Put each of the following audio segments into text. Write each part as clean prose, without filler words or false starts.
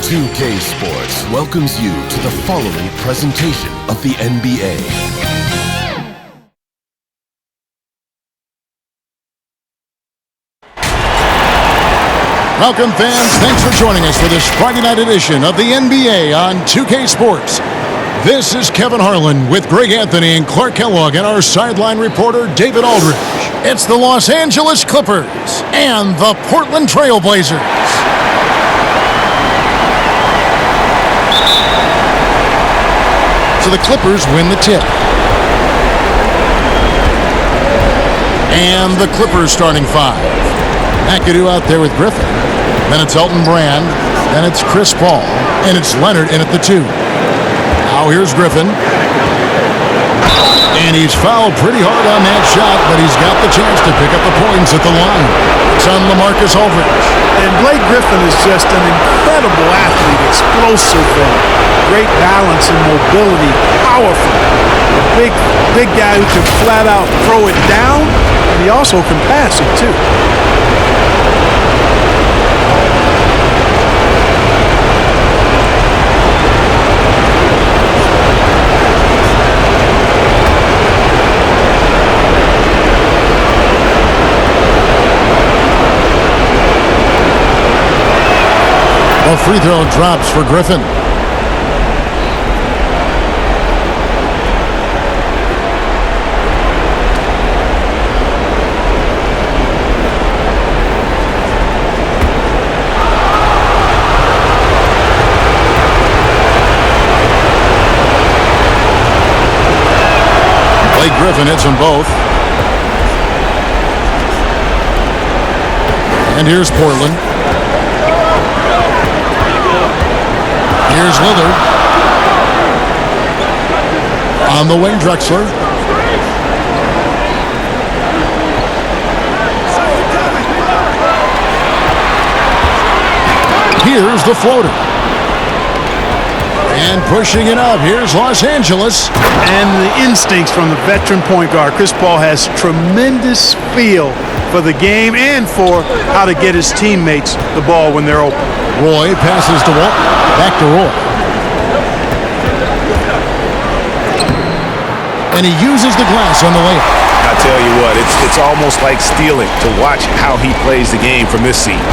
2K Sports welcomes you to the following presentation of the NBA. Welcome, fans. Thanks for joining us for this Friday night edition of the NBA on 2K Sports. This is Kevin Harlan with Greg Anthony and Clark Kellogg and our sideline reporter, David Aldridge. It's the Los Angeles Clippers and the Portland Trail Blazers. So the Clippers win the tip. And the Clippers starting five. McAdoo out there with Griffin. Then it's Elton Brand. Then it's Chris Paul. And it's Leonard in at the two. Now here's Griffin. And he's fouled pretty hard on that shot, but he's got the chance to pick up the points at the line. It's on LaMarcus Aldridge. And Blake Griffin is just an incredible athlete, explosive, great balance and mobility, powerful. A big guy who can flat out throw it down, and he also can pass it too. A free throw drops for Griffin. Blake Griffin hits them both. And here's Portland. Here's Lillard. On the wing, Drexler. Here's the floater. And pushing it up. Here's Los Angeles. And the instincts from the veteran point guard. Chris Paul has tremendous feel for the game and for how to get his teammates the ball when they're open. Roy passes to Walt. Back to Roy. And he uses the glass on the layup. I tell you what, it's almost like stealing to watch how he plays the game from this seat.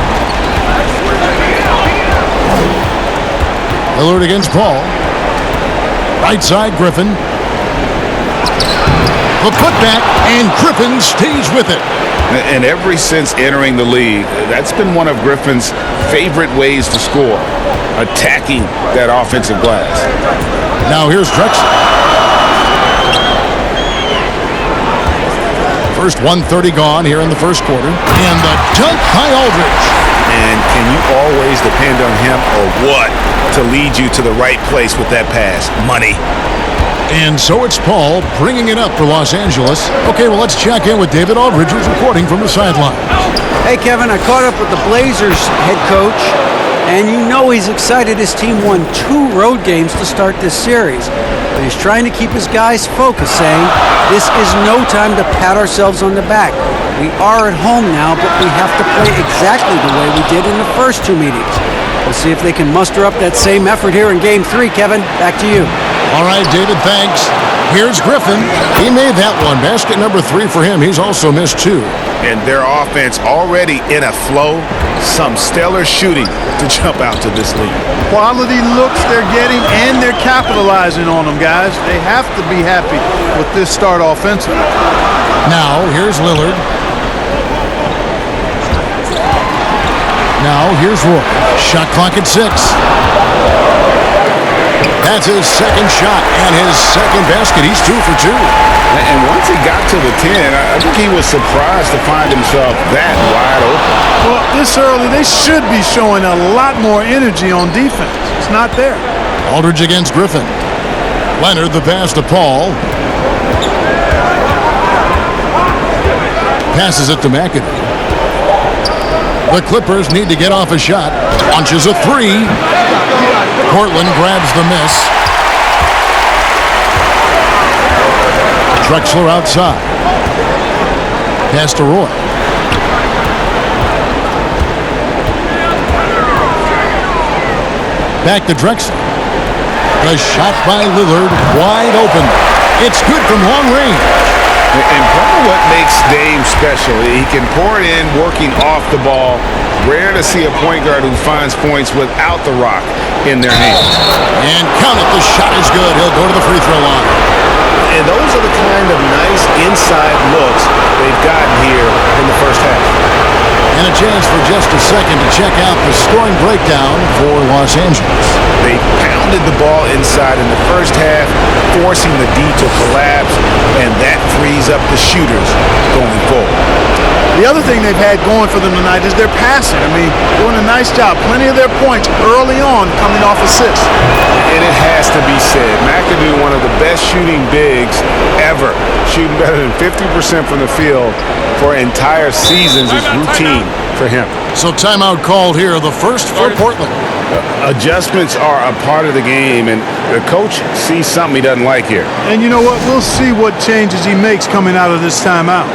Lillard against Paul. Right side, Griffin. The putback, and Griffin stays with it. And ever since entering the league, that's been one of Griffin's favorite ways to score, attacking that offensive glass. Now here's Drexler. First 1:30 gone here in the first quarter. And the dunk by Aldridge. And can you always depend on him or what to lead you to the right place with that pass? Money. And so it's Paul bringing it up for Los Angeles. Okay, well, let's check in with David Aldridge, who's reporting from the sideline. Hey, Kevin, I caught up with the Blazers head coach, and you know he's excited his team won 2 road games to start this series. But he's trying to keep his guys focused, saying, this is no time to pat ourselves on the back. We are at home now, but we have to play exactly the way we did in the first 2 meetings. We'll see if they can muster up that same effort here in Game 3. Kevin, back to you. All right, David, thanks. Here's Griffin. He made that one. Basket number 3 for him. He's also missed 2. And their offense already in a flow. Some stellar shooting to jump out to this lead. Quality looks they're getting, and they're capitalizing on them, guys. They have to be happy with this start offensively. Now, here's Lillard. Now, here's Roy. Shot clock at 6. That's his second shot and his second basket. He's 2 for 2. And once he got to the 10, I think he was surprised to find himself that wide open. Well, this early, they should be showing a lot more energy on defense. It's not there. Aldridge against Griffin. Leonard, the pass to Paul. Passes it to McAdoo. The Clippers need to get off a shot. Launches a 3. Portland grabs the miss. Drexler outside. Pass to Roy. Back to Drexler. The shot by Lillard, wide open. It's good from long range. And part of what makes Dame special, he can pour it in working off the ball. Rare to see a point guard who finds points without the rock in their hands. And count it, the shot is good. He'll go to the free throw line. And those are the kind of nice inside looks they've gotten here in the first half. And a chance for just a second to check out the scoring breakdown for Los Angeles. They pounded the ball inside in the first half, forcing the D to collapse, and that frees up the shooters going forward. The other thing they've had going for them tonight is their passing. I mean, doing a nice job. Plenty of their points early on coming off assists. And it has to be said, McAdoo, one of the best shooting bigs ever, shooting better than 50% from the field for entire seasons is routine for him. So timeout called here, the first for Portland. Adjustments are a part of the game, and the coach sees something he doesn't like here. And you know what? We'll see what changes he makes coming out of this timeout.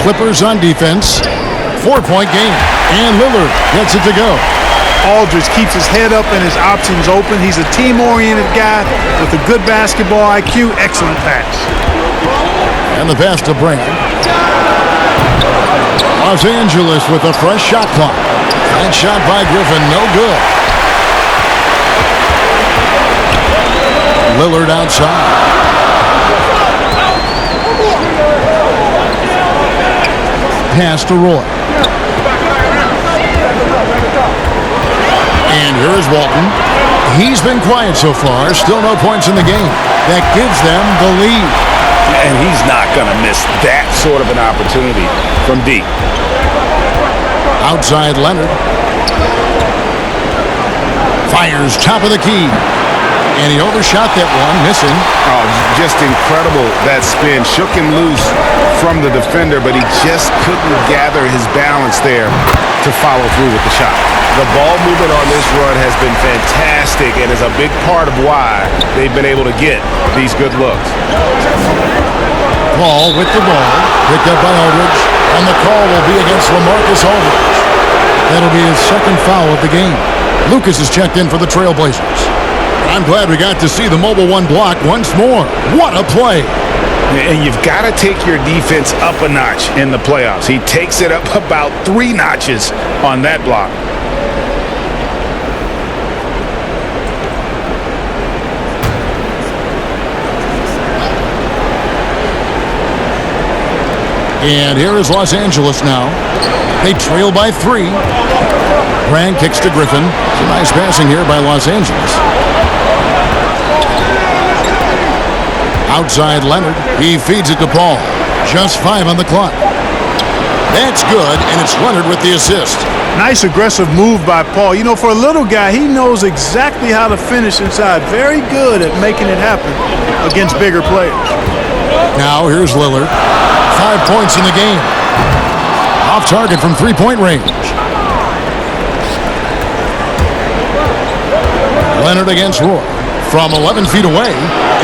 Clippers on defense. 4-point game. And Lillard gets it to go. Aldridge keeps his head up and his options open. He's a team-oriented guy with a good basketball IQ. Excellent pass. And the pass to Brand. Los Angeles with a fresh shot clock. That shot by Griffin, no good. Lillard outside. Pass to Roy. And here is Walton. He's been quiet so far. Still no points in the game. That gives them the lead. And he's not going to miss that sort of an opportunity from deep. Outside Leonard. Fires top of the key. And he overshot that one, missing. Oh, just incredible, that spin. Shook him loose from the defender, but he just couldn't gather his balance there to follow through with the shot. The ball movement on this run has been fantastic and is a big part of why they've been able to get these good looks. Paul with the ball, picked up by Aldridge, and the call will be against LaMarcus Aldridge. That'll be his second foul of the game. Lucas is checked in for the Trailblazers. I'm glad we got to see the Mobile One block once more. What a play! And you've got to take your defense up a notch in the playoffs. He takes it up about 3 notches on that block. And here is Los Angeles now. They trail by 3. Brand kicks to Griffin. Some nice passing here by Los Angeles. Outside Leonard. He feeds it to Paul. Just 5 on the clock. That's good, and it's Leonard with the assist. Nice aggressive move by Paul. You know, for a little guy, he knows exactly how to finish inside. Very good at making it happen against bigger players. Now here's Lillard. 5 points in the game. Off target from 3-point range. Leonard against Roy. From 11 feet away,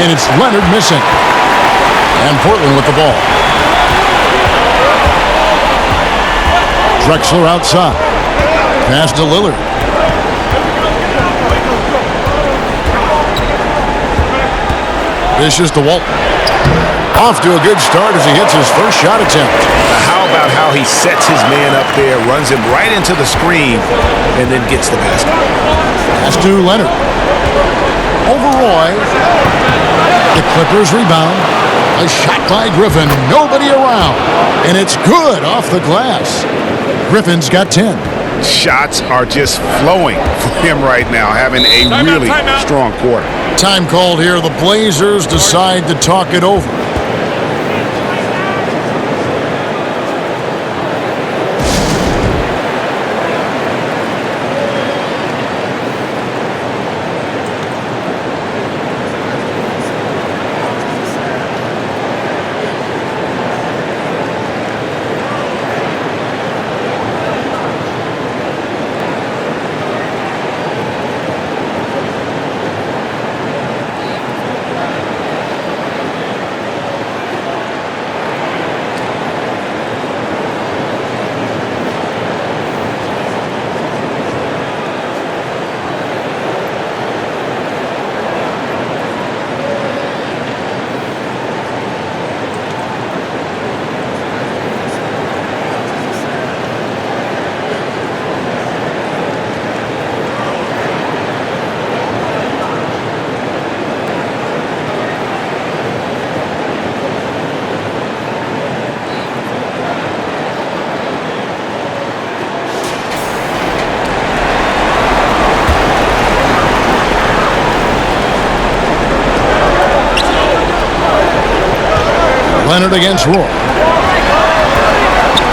and it's Leonard missing. And Portland with the ball. Drexler outside. Pass to Lillard. This is to Walton. Off to a good start as he hits his first shot attempt. How about how he sets his man up there, runs him right into the screen, and then gets the basket. Pass to Leonard. Over Roy. The Clippers rebound. A shot by Griffin. Nobody around. And it's good off the glass. Griffin's got 10. Shots are just flowing for him right now, having a really strong quarter. Time called here. The Blazers decide to talk it over. Leonard against Roy.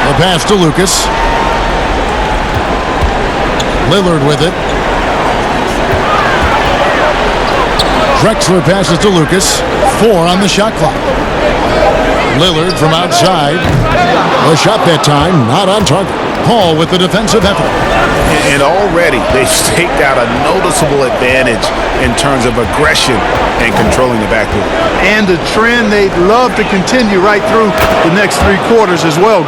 The pass to Lucas. Lillard with it. Drexler passes to Lucas. 4 on the shot clock. Lillard from outside. A shot that time, not on target. Paul with the defensive effort. And already they've staked out a noticeable advantage in terms of aggression and controlling the backcourt. And a trend they'd love to continue right through the next 3 quarters as well.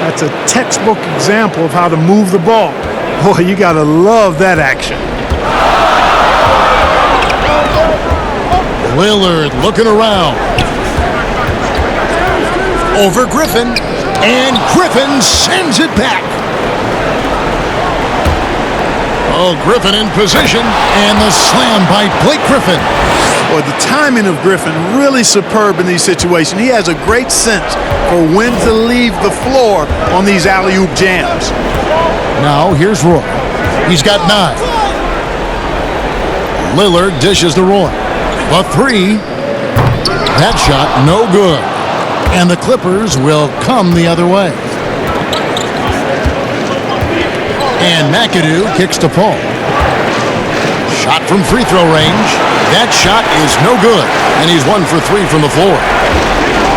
That's a textbook example of how to move the ball. Boy, you got to love that action. Lillard looking around. Over Griffin. And Griffin sends it back. Oh, Griffin in position, and the slam by Blake Griffin. Boy, the timing of Griffin really superb in these situations. He has a great sense for when to leave the floor on these alley-oop jams. Now, here's Roy. He's got 9. Lillard dishes to Roy. The 3. That shot, no good. And the Clippers will come the other way. And McAdoo kicks to Paul. Shot from free throw range. That shot is no good. And he's 1 for 3 from the floor.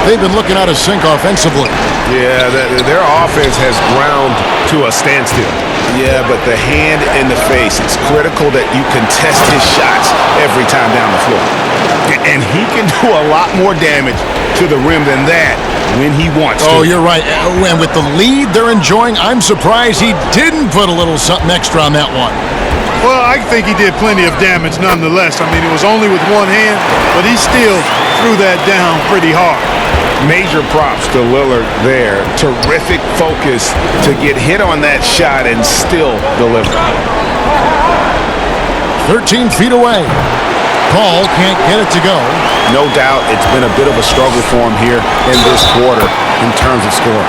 They've been looking out of sync offensively. Yeah, their offense has ground to a standstill. Yeah, but the hand in the face, it's critical that you contest his shots every time down the floor. And he can do a lot more damage to the rim than that when he wants to. Oh, you're right. And with the lead they're enjoying, I'm surprised he didn't put a little something extra on that one. Well, I think he did plenty of damage nonetheless. I mean, it was only with one hand, but he still threw that down pretty hard. Major props to Lillard there. Terrific focus to get hit on that shot and still deliver. 13 feet away. Paul can't get it to go. No doubt it's been a bit of a struggle for him here in this quarter in terms of scoring.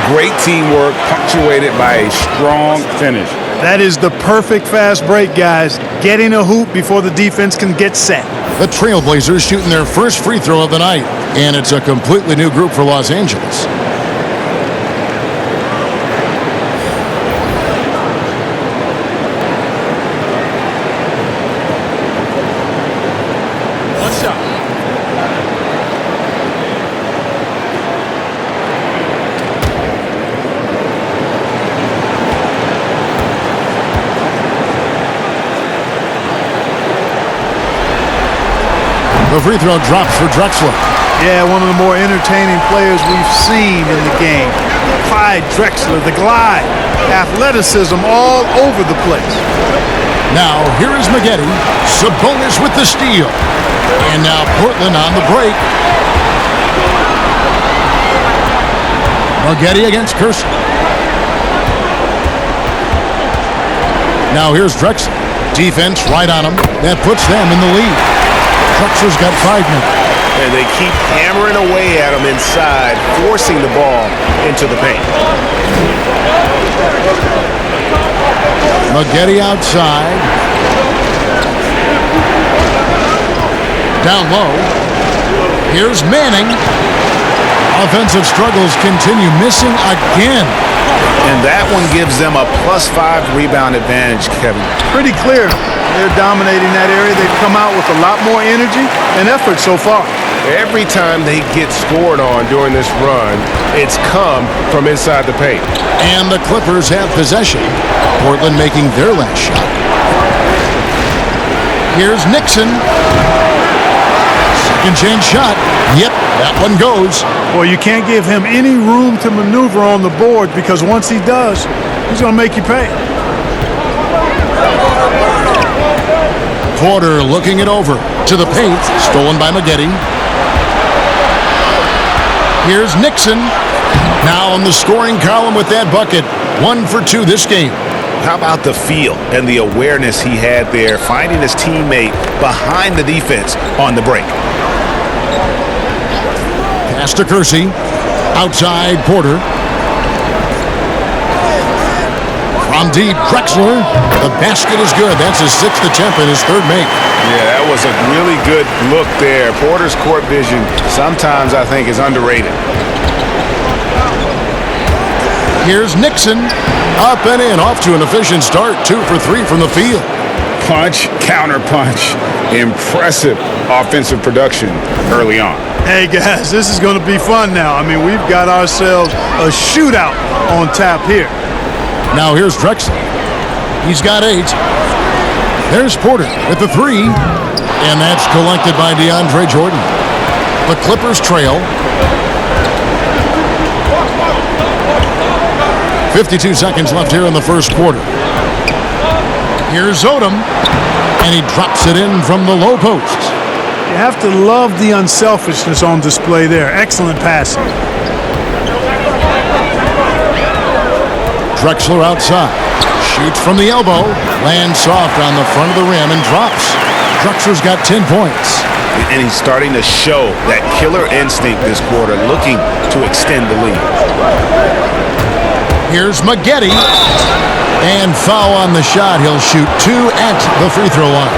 Great teamwork punctuated by a strong finish. That is the perfect fast break, guys. Getting a hoop before the defense can get set. The Trailblazers shooting their first free throw of the night. And it's a completely new group for Los Angeles. The free throw drops for Drexler. Yeah, one of the more entertaining players we've seen in the game. Clyde Drexler, the glide. Athleticism all over the place. Now, here is Maggette. Sabonis with the steal. And now Portland on the break. Margetti against Kersey. Now here's Drexler. Defense right on him. That puts them in the lead. Drexler's got 5 now. And they keep hammering away at him inside, forcing the ball into the paint. Margetti outside. Down low. Here's Manning. Offensive struggles continue, missing again. And that one gives them a +5 rebound advantage, Kevin. Pretty clear. They're dominating that area. They've come out with a lot more energy and effort so far. Every time they get scored on during this run, it's come from inside the paint. And the Clippers have possession. Portland making their last shot. Here's Nixon. Second chance shot. Yep, that one goes. Well, you can't give him any room to maneuver on the board because once he does, he's going to make you pay. Porter looking it over to the paint. Stolen by Margetti. Here's Nixon. Now on the scoring column with that bucket. 1 for 2 this game. How about the feel and the awareness he had there, finding his teammate behind the defense on the break. Pass to Kersey. Outside Porter. From deep, Drexler. The basket is good. That's his 6th attempt and his 3rd make. Yeah, that was a really good look there. Porter's court vision sometimes I think is underrated. Here's Nixon. Up and in. Off to an efficient start. 2 for 3 from the field. Punch, counter punch. Impressive offensive production early on. Hey, guys, this is going to be fun now. I mean, we've got ourselves a shootout on tap here. Now here's Drexler. He's got 8. There's Porter with the 3. And that's collected by DeAndre Jordan. The Clippers trail. 52 seconds left here in the first quarter. Here's Odom. And he drops it in from the low post. You have to love the unselfishness on display there. Excellent passing. Drexler outside. Shoots from the elbow. Lands soft on the front of the rim and drops. Drexler's got 10 points. And he's starting to show that killer instinct this quarter, looking to extend the lead. Here's Margetti. And foul on the shot. He'll shoot 2 at the free throw line.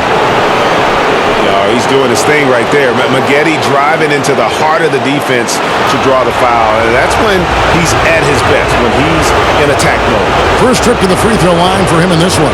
He's doing his thing right there. Margetti driving into the heart of the defense to draw the foul. And that's when he's at his best, when he's in attack mode. First trip to the free throw line for him in this one.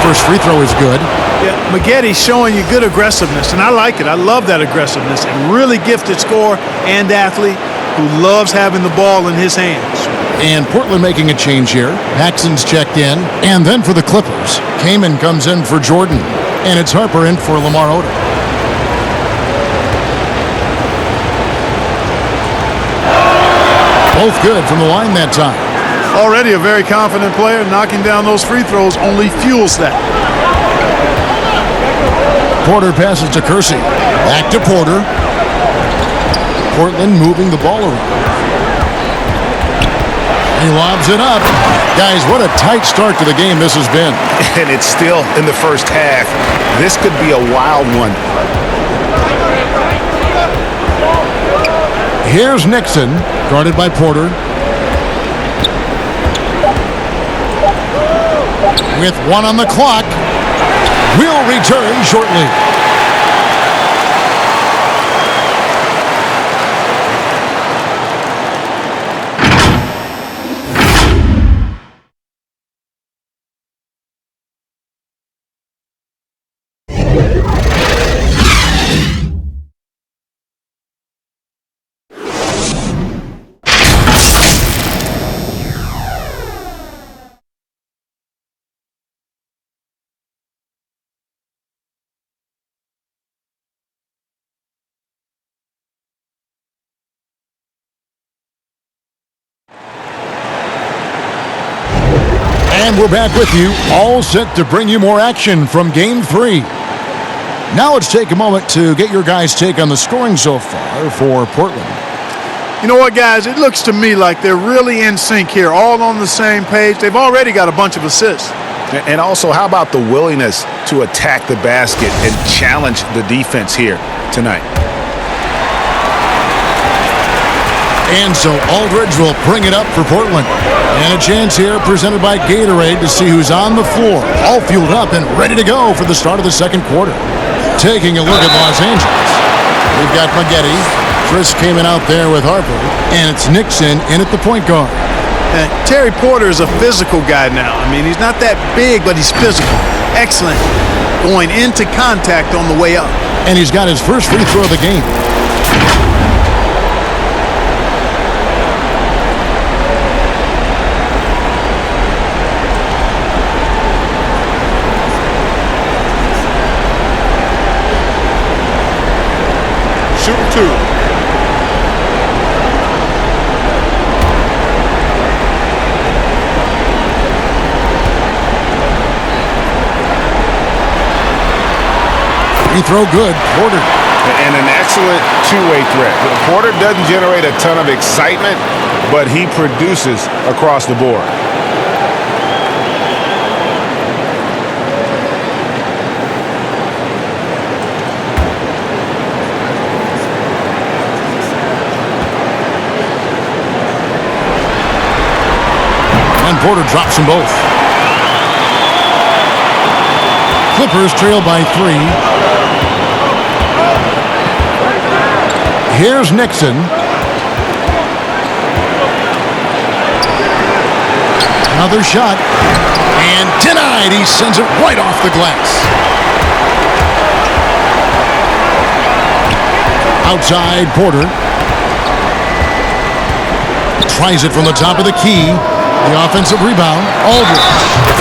First free throw is good. Yeah, Margetti's showing you good aggressiveness, and I like it. I love that aggressiveness. A really gifted scorer and athlete who loves having the ball in his hands. And Portland making a change here. Paxson's checked in. And then for the Clippers, Kaman comes in for Jordan. And it's Harper in for Lamar Odom. Both good from the line that time. Already a very confident player. Knocking down those free throws only fuels that. Porter passes to Kersey. Back to Porter. Portland moving the ball around. He lobs it up. Guys, what a tight start to the game this has been. And it's still in the first half. This could be a wild one. Here's Nixon, guarded by Porter. With 1 on the clock, we'll return shortly. And we're back with you, all set to bring you more action from Game 3. Now let's take a moment to get your guys' take on the scoring so far for Portland. You know what, guys? It looks to me like they're really in sync here, all on the same page. They've already got a bunch of assists. And also, how about the willingness to attack the basket and challenge the defense here tonight? And so Aldridge will bring it up for Portland. And a chance here presented by Gatorade to see who's on the floor, all fueled up and ready to go for the start of the second quarter. Taking a look at Los Angeles, we've got Maggette. Chris came in out there with Harper, and it's Nixon in at the point guard. Terry Porter is a physical guy now. I mean, he's not that big, but he's physical. Excellent. Going into contact on the way up. And he's got his first free throw of the game. Shooting two. Free throw good, Porter. And an excellent two-way threat. Porter doesn't generate a ton of excitement, but he produces across the board. And Porter drops them both. Clippers trail by 3. Here's Nixon. Another shot. And denied. He sends it right off the glass. Outside, Porter. Tries it from the top of the key. The offensive rebound. Aldridge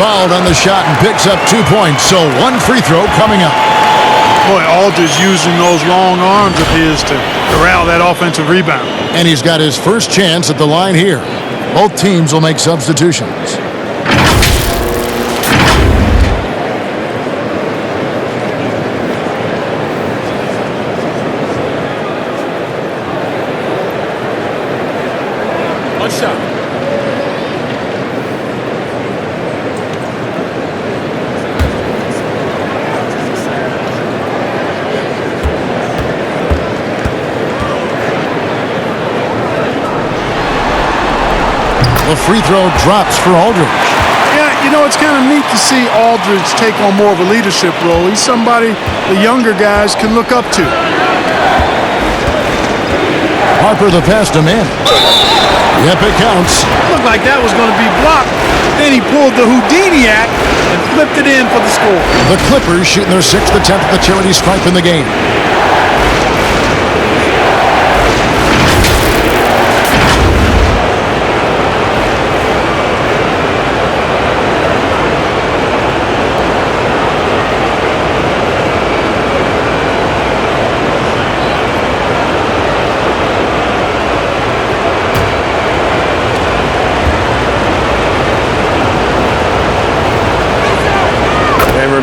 fouled on the shot and picks up 2 points. So one free throw coming up. Boy, Aldridge using those long arms of his to corral that offensive rebound. And he's got his first chance at the line here. Both teams will make substitutions. One shot. The free throw drops for Aldridge. Yeah, you know, it's kind of neat to see Aldridge take on more of a leadership role. He's somebody the younger guys can look up to. Harper the pass to man. Yep, it counts. Looked like that was going to be blocked. Then he pulled the Houdini act and flipped it in for the score. The Clippers shooting their 6th attempt at the charity stripe in the game.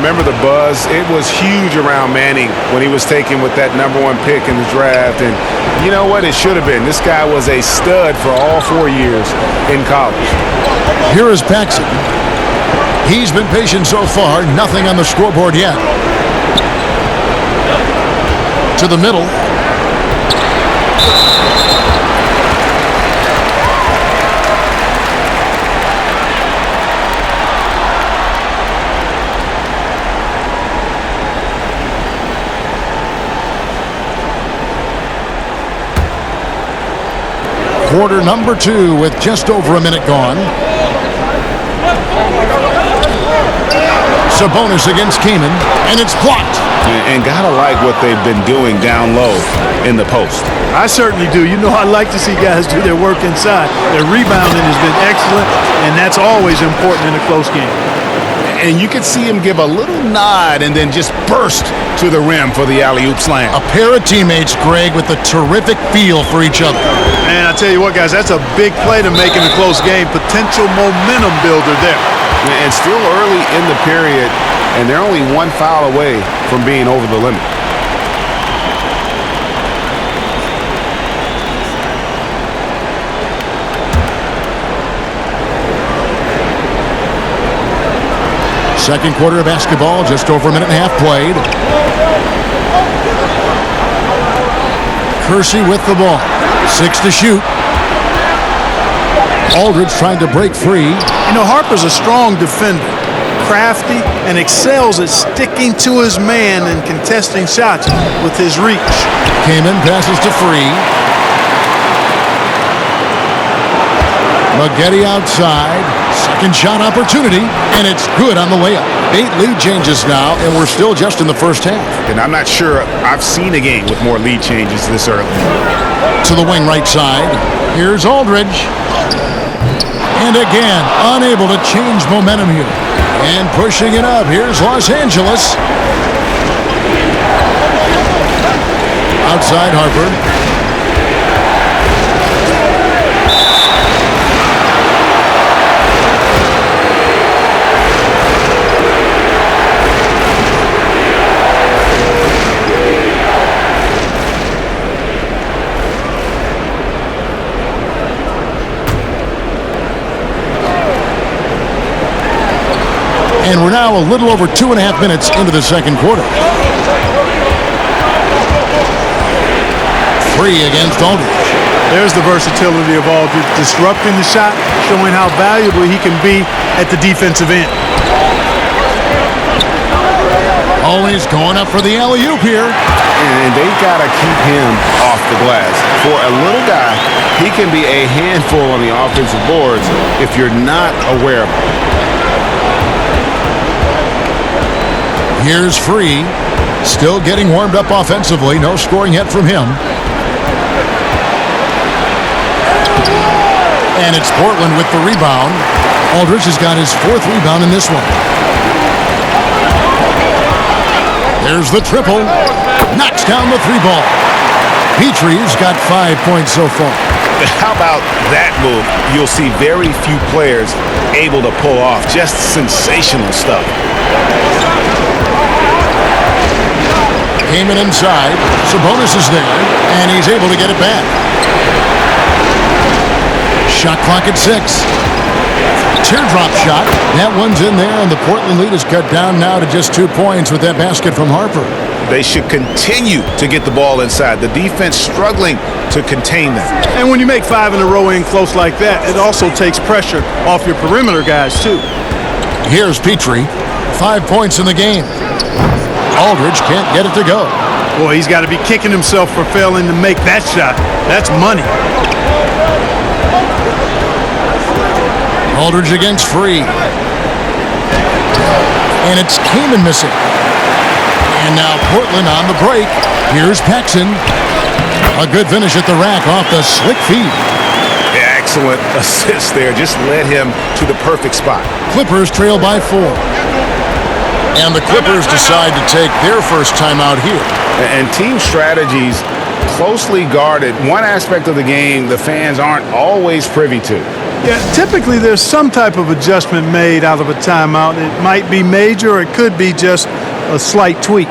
Remember the buzz? It was huge around Manning when he was taken with that #1 pick in the draft. And you know what? It should have been. This guy was a stud for all 4 years in college. Here is Paxson. He's been patient so far. Nothing on the scoreboard yet. To the middle. Quarter number 2 with just over a minute gone. Sabonis against Kaman, and it's blocked. And gotta like what they've been doing down low in the post. I certainly do. You know, I like to see guys do their work inside. Their rebounding has been excellent, and that's always important in a close game. And you could see him give a little nod and then just burst to the rim for the alley-oop slam. A pair of teammates, Greg, with a terrific feel for each other. And I tell you what, guys, that's a big play to make in a close game. Potential momentum builder there. And still early in the period, and they're only one foul away from being over the limit. Second quarter of basketball, just over a minute and a half played. Kersey with the ball. 6 to shoot. Aldridge trying to break free. You know, Harper's a strong defender, crafty, and excels at sticking to his man and contesting shots with his reach. Kamen passes to Free. Maggette outside. Second shot opportunity, and it's good on the layup. 8 lead changes now, and we're still just in the first half. And I'm not sure I've seen a game with more lead changes this early. To the wing right side. Here's Aldridge. And again, unable to change momentum here. And pushing it up. Here's Los Angeles. Outside Harper. And we're now a little over 2.5 minutes into the second quarter. Free against Aldridge. There's the versatility of Aldridge, disrupting the shot, showing how valuable he can be at the defensive end. Always going up for the alley-oop here. And they got to keep him off the glass. For a little guy, he can be a handful on the offensive boards if you're not aware of it. Here's Free. Still getting warmed up offensively. No scoring yet from him. And it's Portland with the rebound. Aldridge has got his 4th rebound in this one. There's the triple. Knocks down the 3-ball. Petrie's got 5 points so far. How about that move? You'll see very few players able to pull off just sensational stuff. Came in inside. Sabonis is there, and he's able to get it back. Shot clock at 6. Teardrop shot. That one's in there, and the Portland lead is cut down now to just 2 points with that basket from Harper. They should continue to get the ball inside. The defense struggling to contain them. And when you make 5 in a row in close like that, it also takes pressure off your perimeter guys, too. Here's Petrie. 5 points in the game. Aldridge can't get it to go. Boy, he's got to be kicking himself for failing to make that shot. That's money. Aldridge against Free. And it's Kamen missing. And now Portland on the break. Here's Paxson. A good finish at the rack off the slick feed. Excellent assist there. Just led him to the perfect spot. Clippers trail by 4. And the Clippers decide to take their first timeout here. And team strategies closely guarded. One aspect of the game the fans aren't always privy to. Yeah, typically there's some type of adjustment made out of a timeout. It might be major or it could be just a slight tweak.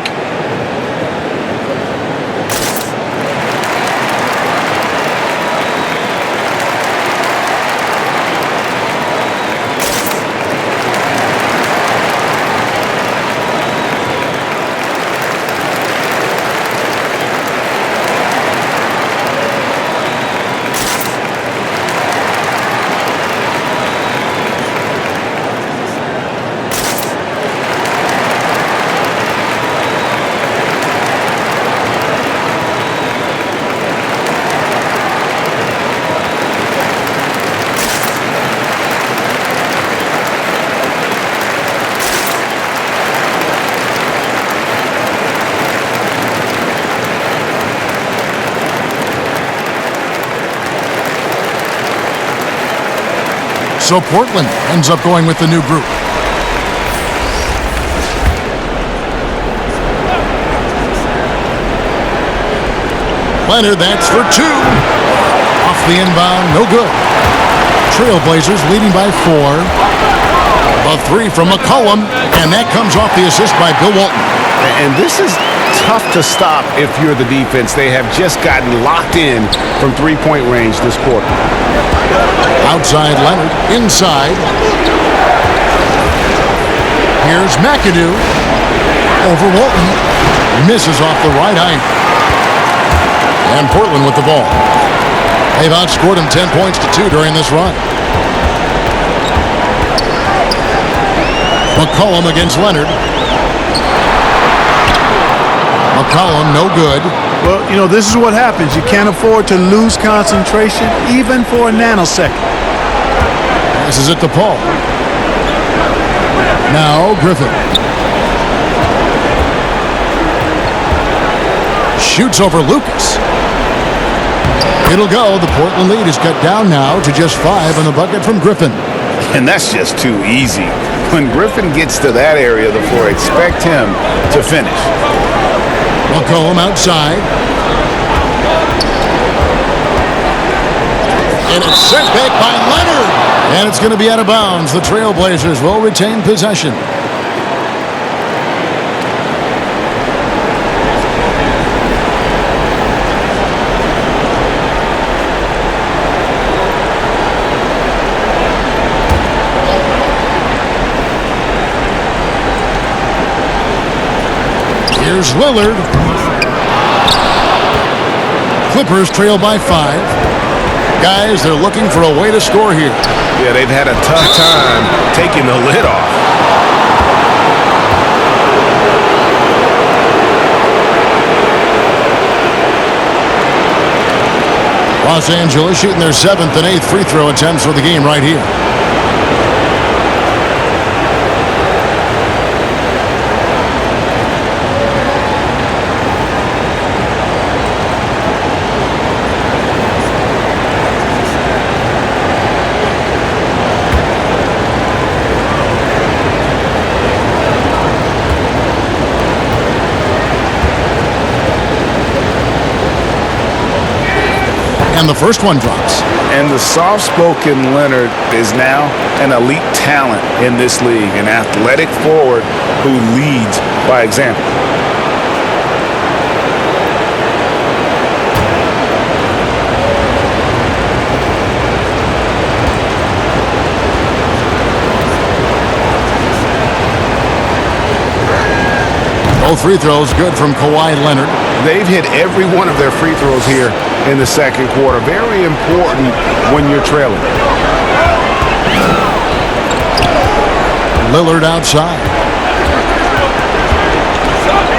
So Portland ends up going with the new group. Leonard, that's for 2. Off the inbound, no good. Trailblazers leading by 4. A three from McCollum, and that comes off the assist by Bill Walton. And this is tough to stop if you're the defense. They have just gotten locked in from three-point range this quarter. Outside Leonard, inside. Here's McAdoo. Over Walton. Misses off the right iron. And Portland with the ball. They've outscored him 10 points to 2 during this run. McCollum against Leonard. McCollum, no good. Well, you know, this is what happens. You can't afford to lose concentration even for a nanosecond. Passes it to Paul. Now Griffin. Shoots over Lucas. It'll go. The Portland lead is cut down now to just 5 on the bucket from Griffin. And that's just too easy. When Griffin gets to that area of the floor, expect him to finish. McCollum outside. And it's sent back by Leonard. And it's going to be out of bounds. The Trailblazers will retain possession. Here's Lillard. Clippers trail by 5. Guys, they're looking for a way to score here. Yeah, they've had a tough time taking the lid off. Los Angeles shooting their 7th and 8th free throw attempts for the game right here. And the first one drops. And the soft-spoken Leonard is now an elite talent in this league, an athletic forward who leads by example. Both free throws good from Kawhi Leonard. They've hit every one of their free throws here in the second quarter. Very important when you're trailing. Lillard outside.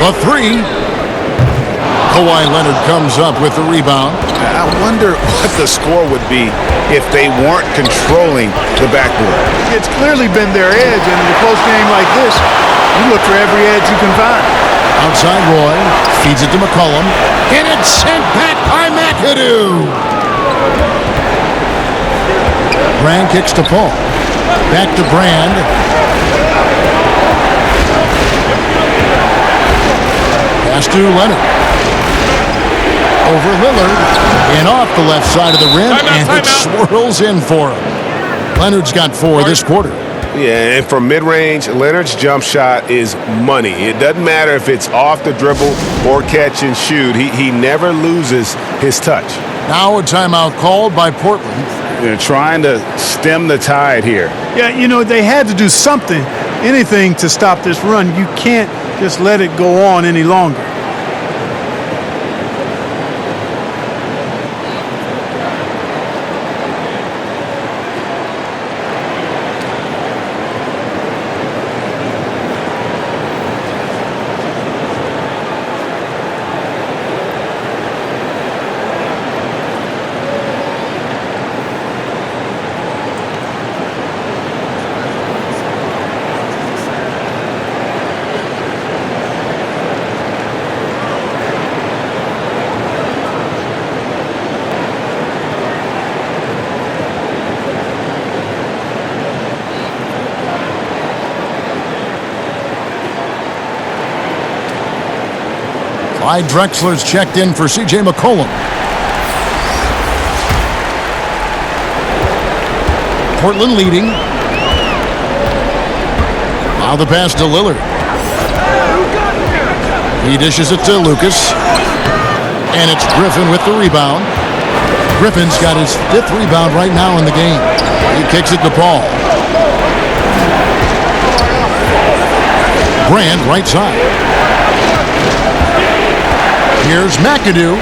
The three. Kawhi Leonard comes up with the rebound. I wonder what the score would be if they weren't controlling the backboard. It's clearly been their edge, and in a close game like this, you look for every edge you can find. Outside Roy. Feeds it to McCollum. And it's sent back by McAdoo. Brand kicks to Paul. Back to Brand. Pass to Leonard. Over Lillard. And off the left side of the rim. And it swirls in for him. Leonard's got 4 this quarter. Yeah, and from mid-range, Leonard's jump shot is money. It doesn't matter if it's off the dribble or catch and shoot. He never loses his touch. Now a timeout called by Portland. They're trying to stem the tide here. Yeah, you know, they had to do something, anything to stop this run. You can't just let it go on any longer. Clyde Drexler's checked in for C.J. McCollum. Portland leading. Now the pass to Lillard. He dishes it to Lucas. And it's Griffin with the rebound. Griffin's got his 5th rebound right now in the game. He kicks it to Paul. Brand right side. Here's McAdoo.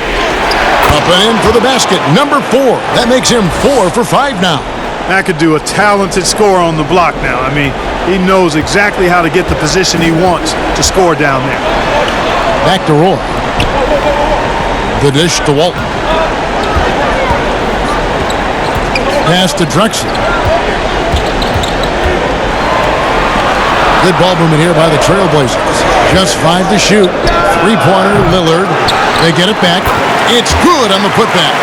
Up and in for the basket. Number 4. That makes him 4 for 5 now. McAdoo, a talented scorer on the block now. I mean, he knows exactly how to get the position he wants to score down there. Back to Roy. The dish to Walton. Pass to Drexler. Good ball movement here by the Trailblazers. Just 5 to shoot. 3-pointer, Lillard. They get it back. It's good on the putback.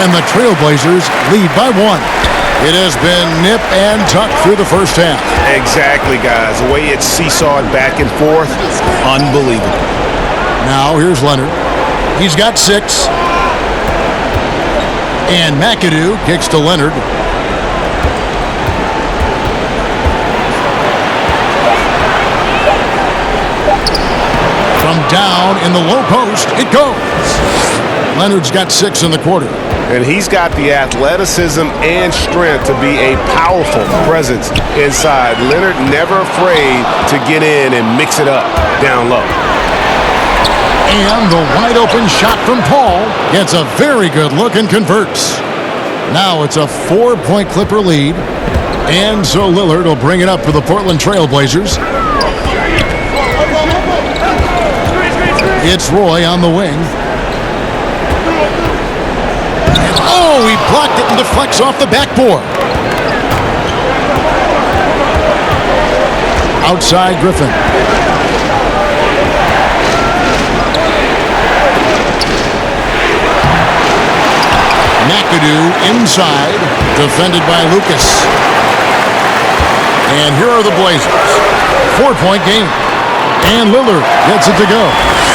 And the Trailblazers lead by 1. It has been nip and tuck through the first half. Exactly, guys. The way it's seesawed back and forth, unbelievable. Now here's Leonard. He's got 6. And McAdoo kicks to Leonard. From down in the low post, it goes. Leonard's got 6 in the quarter. And he's got the athleticism and strength to be a powerful presence inside. Leonard never afraid to get in and mix it up down low. And the wide open shot from Paul gets a very good look and converts. Now it's a 4-point Clipper lead. And so Lillard will bring it up for the Portland Trailblazers. It's Roy on the wing. Oh, he blocked it and deflects off the backboard. Outside Griffin. McAdoo inside, defended by Lucas. And here are the Blazers. 4-point game. And Lillard gets it to go.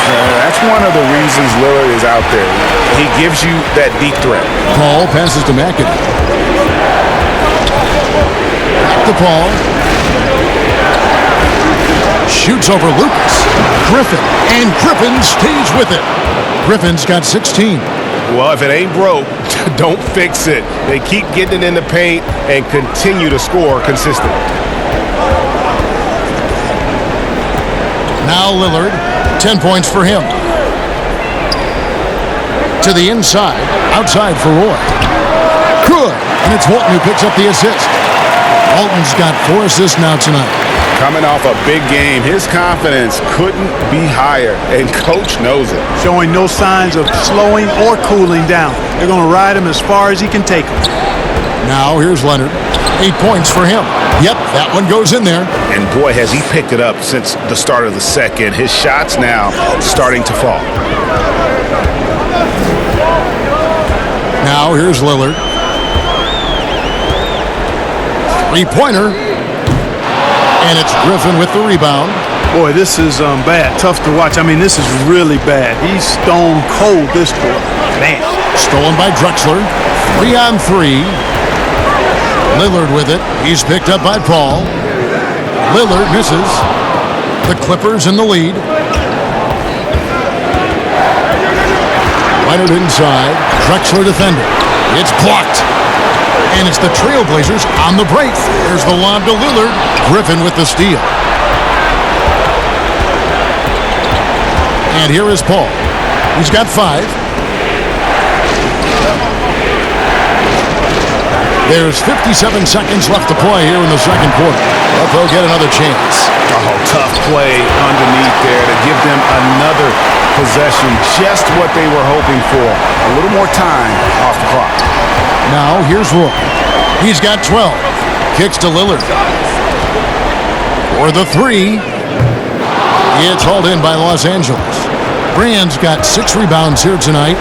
That's one of the reasons Lillard is out there. He gives you that deep threat. Paul passes to McAdoo. Back to Paul. Shoots over Lucas. Griffin. And Griffin stays with it. Griffin's got 16. Well, if it ain't broke, don't fix it. They keep getting it in the paint and continue to score consistently. Now Lillard, 10 points for him. To the inside, outside for Roy. Good, and it's Walton who picks up the assist. Walton's got 4 assists now tonight. Coming off a big game, his confidence couldn't be higher, and coach knows it. Showing no signs of slowing or cooling down. They're going to ride him as far as he can take him. Now here's Leonard. 8 points for him. Yep, that one goes in there. And boy, has he picked it up since the start of the second. His shots now starting to fall. Now here's Lillard. 3-pointer. And it's Griffin with the rebound. Boy, this is bad. Tough to watch. I mean, this is really bad. He's stone cold this quarter. Man. Stolen by Drexler. 3-on-3. Lillard with it. He's picked up by Paul. Lillard misses. The Clippers in the lead. Leonard inside. Drexler defending. It's blocked. And it's the Trailblazers on the break. There's the lob to Lillard. Griffin with the steal. And here is Paul. He's got 5. There's 57 seconds left to play here in the second quarter. But they'll get another chance. Oh, tough play underneath there to give them another possession. Just what they were hoping for. A little more time off the clock. Now here's Roy. He's got 12. Kicks to Lillard. For the 3. It's hauled in by Los Angeles. Brand's got 6 rebounds here tonight.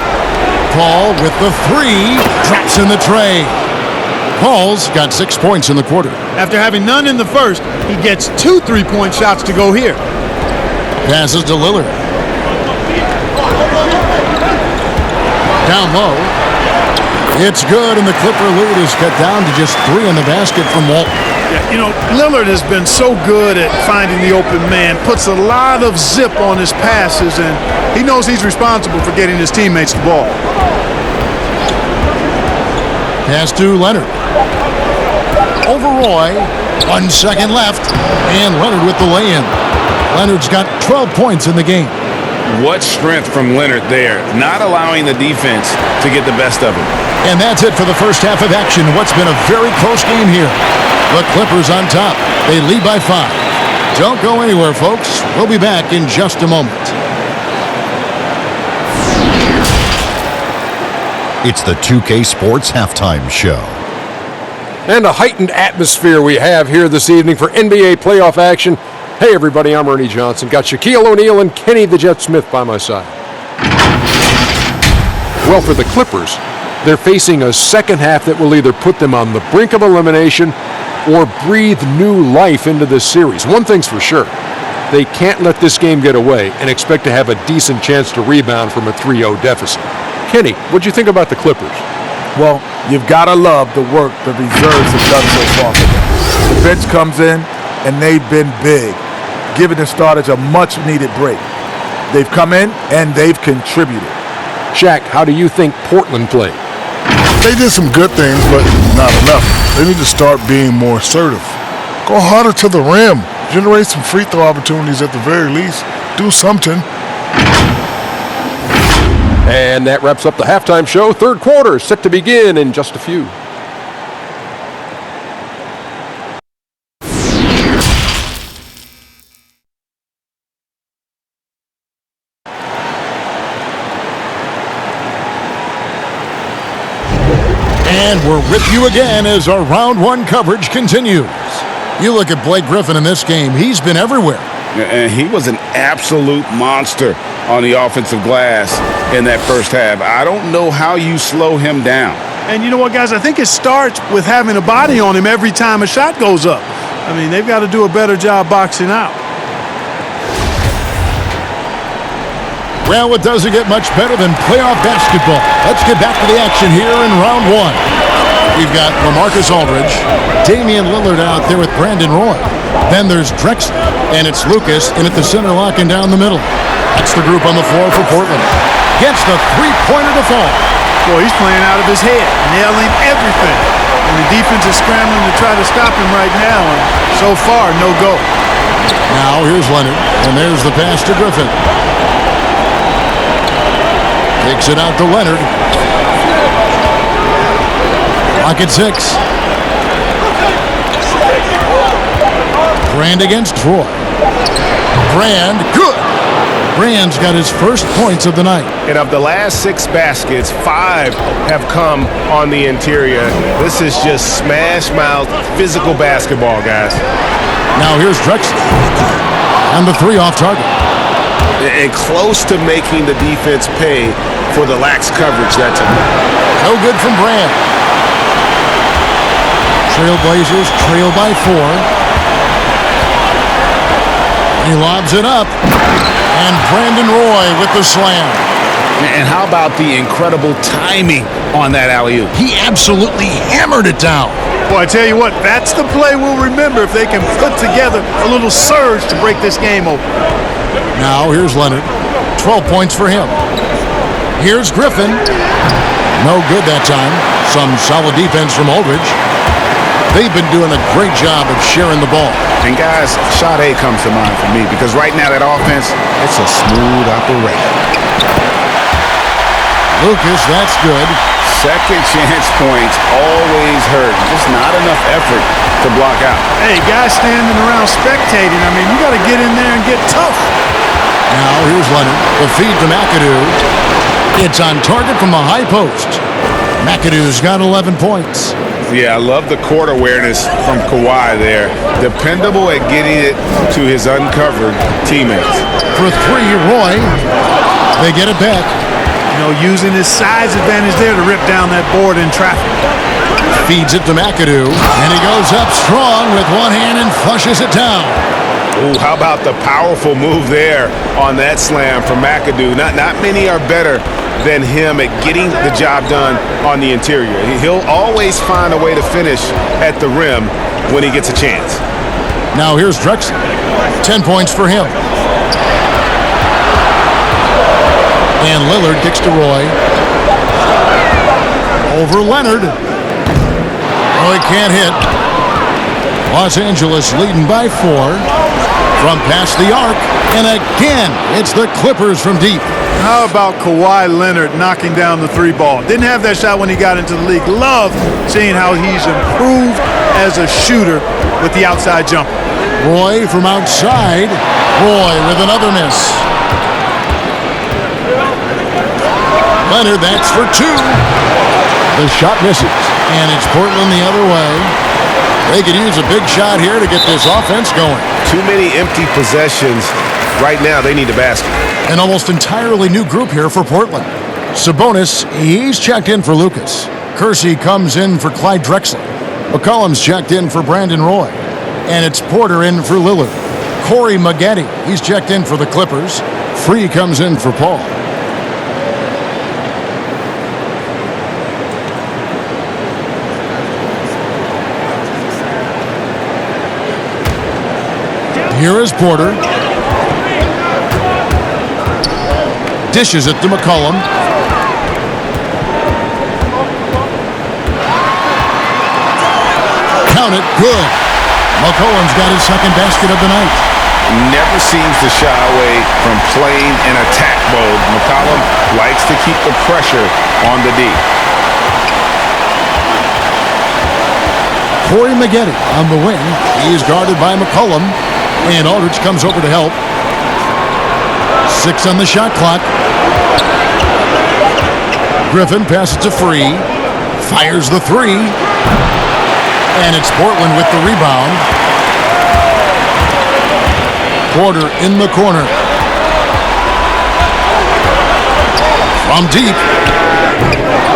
Paul with the 3. Drops in the tray. Paul's got 6 points in the quarter. After having none in the first, he gets 2 3-point shots to go here. Passes to Lillard. Down low. It's good, and the Clipper lead is cut down to just 3 in the basket from Walton. Yeah, you know, Lillard has been so good at finding the open man, puts a lot of zip on his passes, and he knows he's responsible for getting his teammates the ball. Pass to Leonard. Over Roy. 1 second left. And Leonard with the lay-in. Leonard's got 12 points in the game. What strength from Leonard there, not allowing the defense to get the best of him. And that's it for the first half of action. What's been a very close game here. The Clippers on top. They lead by 5. Don't go anywhere, folks. We'll be back in just a moment. It's the 2K Sports Halftime Show. And a heightened atmosphere we have here this evening for NBA playoff action. Hey everybody, I'm Ernie Johnson. Got Shaquille O'Neal and Kenny the Jet Smith by my side. Well, for the Clippers, they're facing a second half that will either put them on the brink of elimination or breathe new life into this series. One thing's for sure, they can't let this game get away and expect to have a decent chance to rebound from a 3-0 deficit. Kenny, what'd you think about the Clippers? Well, you've got to love the work the reserves have done so far for them. The bench comes in, and they've been big, giving the starters a much-needed break. They've come in, and they've contributed. Shaq, how do you think Portland played? They did some good things, but not enough. They need to start being more assertive. Go harder to the rim. Generate some free throw opportunities at the very least. Do something. And that wraps up the halftime show. Third quarter set to begin in just a few. And we're with you again as our round one coverage continues. You look at Blake Griffin in this game, he's been everywhere. And he was an absolute monster on the offensive glass in that first half. I don't know how you slow him down. And you know what, guys? I think it starts with having a body on him every time a shot goes up. I mean, they've got to do a better job boxing out. Well, it doesn't get much better than playoff basketball. Let's get back to the action here in round one. We've got LaMarcus Aldridge, Damian Lillard out there with Brandon Roy. Then there's Drexler, and it's Lucas in at the center locking down the middle. That's the group on the floor for Portland. Gets the three-pointer to fall. Boy, he's playing out of his head, nailing everything. And the defense is scrambling to try to stop him right now, and so far, no go. Now here's Leonard, and there's the pass to Griffin. Takes it out to Leonard. Clock at 6. Brand against Troy. Brand, good. Brand's got his first points of the night. And of the last 6 baskets, 5 have come on the interior. This is just smash-mouth physical basketball, guys. Now here's Drexler. And the 3 off target. And close to making the defense pay for the lax coverage that time. No good from Brand. Trailblazers trail by 4. He lobs it up. And Brandon Roy with the slam. And how about the incredible timing on that alley-oop? He absolutely hammered it down. Boy, I tell you what, that's the play we'll remember if they can put together a little surge to break this game open. Now here's Leonard. 12 points for him. Here's Griffin. No good that time. Some solid defense from Aldridge. They've been doing a great job of sharing the ball. And guys, shot A comes to mind for me because right now that offense, it's a smooth operator. Lucas, that's good. Second chance points always hurt. Just not enough effort to block out. Hey, guys standing around spectating, I mean, you got to get in there and get tough. Now here's Leonard. The feed to McAdoo. It's on target from the high post. McAdoo's got 11 points. Yeah, I love the court awareness from Kawhi there. Dependable at getting it to his uncovered teammates. For 3, Roy. They get it back. You know, using his size advantage there to rip down that board in traffic. Feeds it to McAdoo. And he goes up strong with one hand and flushes it down. Ooh, how about the powerful move there on that slam from McAdoo? Not many are better than him at getting the job done on the interior. He'll always find a way to finish at the rim when he gets a chance. Now here's Drexler. 10 points for him. And Lillard kicks to Roy. Over Leonard. Oh, he can't hit. Los Angeles leading by 4 from past the arc. And again, it's the Clippers from deep. How about Kawhi Leonard knocking down the 3-ball? Didn't have that shot when he got into the league. Love seeing how he's improved as a shooter with the outside jumper. Roy from outside. Roy with another miss. Leonard, that's for 2. The shot misses. And it's Portland the other way. They could use a big shot here to get this offense going. Too many empty possessions. Right now, they need a basket. An almost entirely new group here for Portland. Sabonis, he's checked in for Lucas. Kersey comes in for Clyde Drexler. McCollum's checked in for Brandon Roy. And it's Porter in for Lillard. Corey Maggette, he's checked in for the Clippers. Free comes in for Paul. Here is Porter. Dishes it to McCollum. Count it, good. McCollum's got his second basket of the night. Never seems to shy away from playing in attack mode. McCollum likes to keep the pressure on the D. Corey Maggette on the wing. He is guarded by McCollum. And Aldridge comes over to help. 6 on the shot clock. Griffin passes to Free. Fires the 3. And it's Portland with the rebound. Porter in the corner. From deep.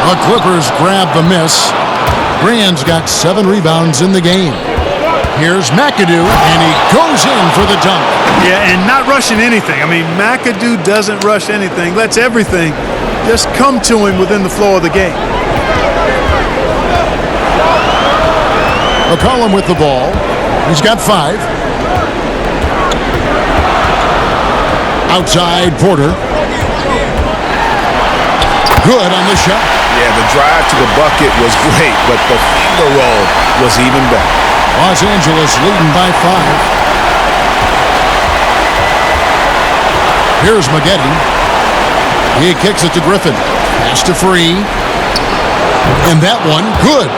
The Clippers grab the miss. Brand's got 7 rebounds in the game. Here's McAdoo, and he goes in for the dunk. Yeah, and not rushing anything. I mean, McAdoo doesn't rush anything. Lets everything just come to him within the flow of the game. McCollum with the ball. He's got 5. Outside, Porter. Good on the shot. Yeah, the drive to the bucket was great, but the finger roll was even better. Los Angeles leading by 5. Here's Maggette. He kicks it to Griffin. Pass to Free. And that one, good.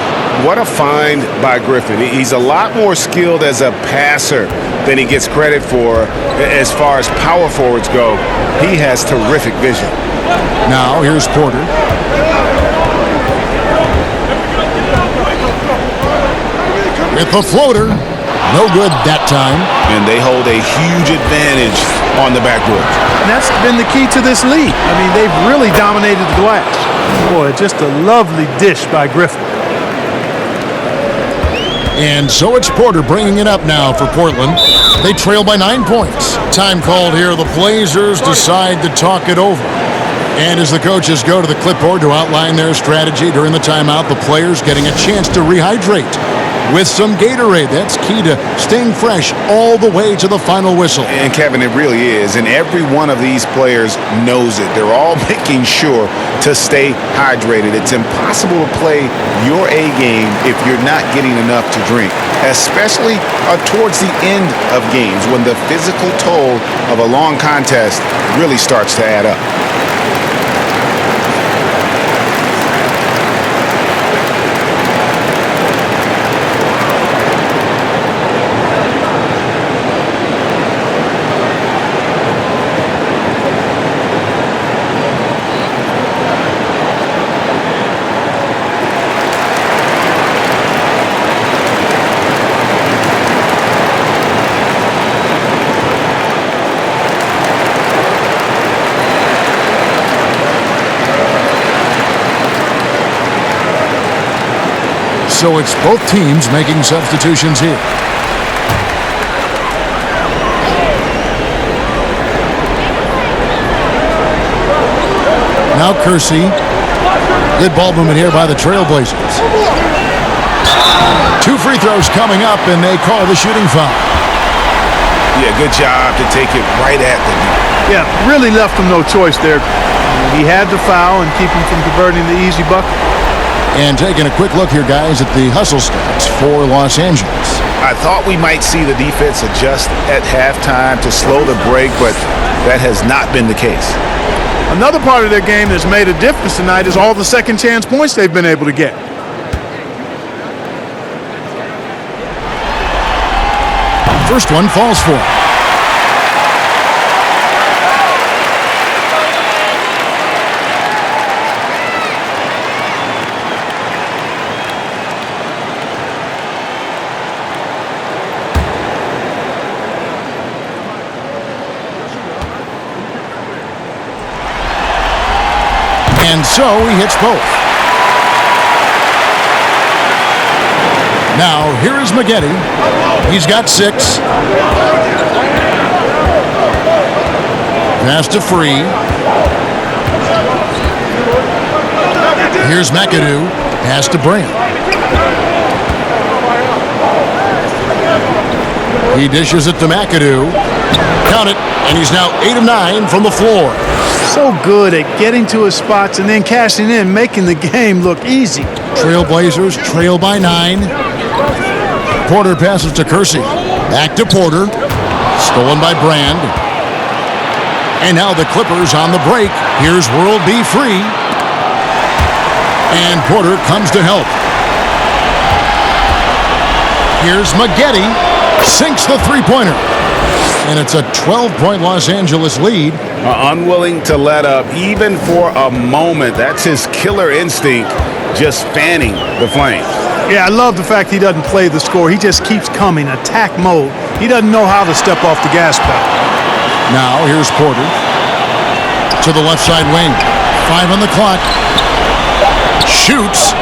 What a find by Griffin. He's a lot more skilled as a passer than he gets credit for as far as power forwards go. He has terrific vision. Now here's Porter. With the floater. No good that time. And they hold a huge advantage on the backboard. And that's been the key to this league. I mean, they've really dominated the glass. Boy, just a lovely dish by Griffin. And so it's Porter bringing it up now for Portland. They trail by 9 points. Time called here. The Blazers decide to talk it over. And as the coaches go to the clipboard to outline their strategy during the timeout, the players getting a chance to rehydrate with some Gatorade. That's key to staying fresh all the way to the final whistle. And Kevin, it really is. And every one of these players knows it. They're all making sure to stay hydrated. It's impossible to play your A game if you're not getting enough to drink, especially towards the end of games when the physical toll of a long contest really starts to add up. So it's both teams making substitutions here. Now Kersey. Good ball movement here by the Trailblazers. 2 free throws coming up, and they call the shooting foul. Yeah, good job to take it right at them. Yeah, really left him no choice there. He had the foul and keep him from converting the easy bucket. And taking a quick look here, guys, at the hustle stats for Los Angeles. I thought we might see the defense adjust at halftime to slow the break, but that has not been the case. Another part of their game that's made a difference tonight is all the second chance points they've been able to get. First one falls for him. And so he hits both. Now, here is Maggette. He's got 6. Pass to Free. Here's McAdoo. Pass to Brand. He dishes it to McAdoo. Count it, and he's now 8 of 9 from the floor. So good at getting to his spots and then cashing in, making the game look easy. Trailblazers trail by 9. Porter passes to Kersey. Back to Porter. Stolen by Brand. And now the Clippers on the break. Here's World B. Free. And Porter comes to help. Here's Maggette. Sinks the three-pointer. And it's a 12-point Los Angeles lead. Unwilling to let up even for a moment. That's his killer instinct, just fanning the flames. Yeah, I love the fact he doesn't play the score. He just keeps coming, attack mode. He doesn't know how to step off the gas pedal. Now here's Porter to the left side wing. 5 on the clock. Shoots.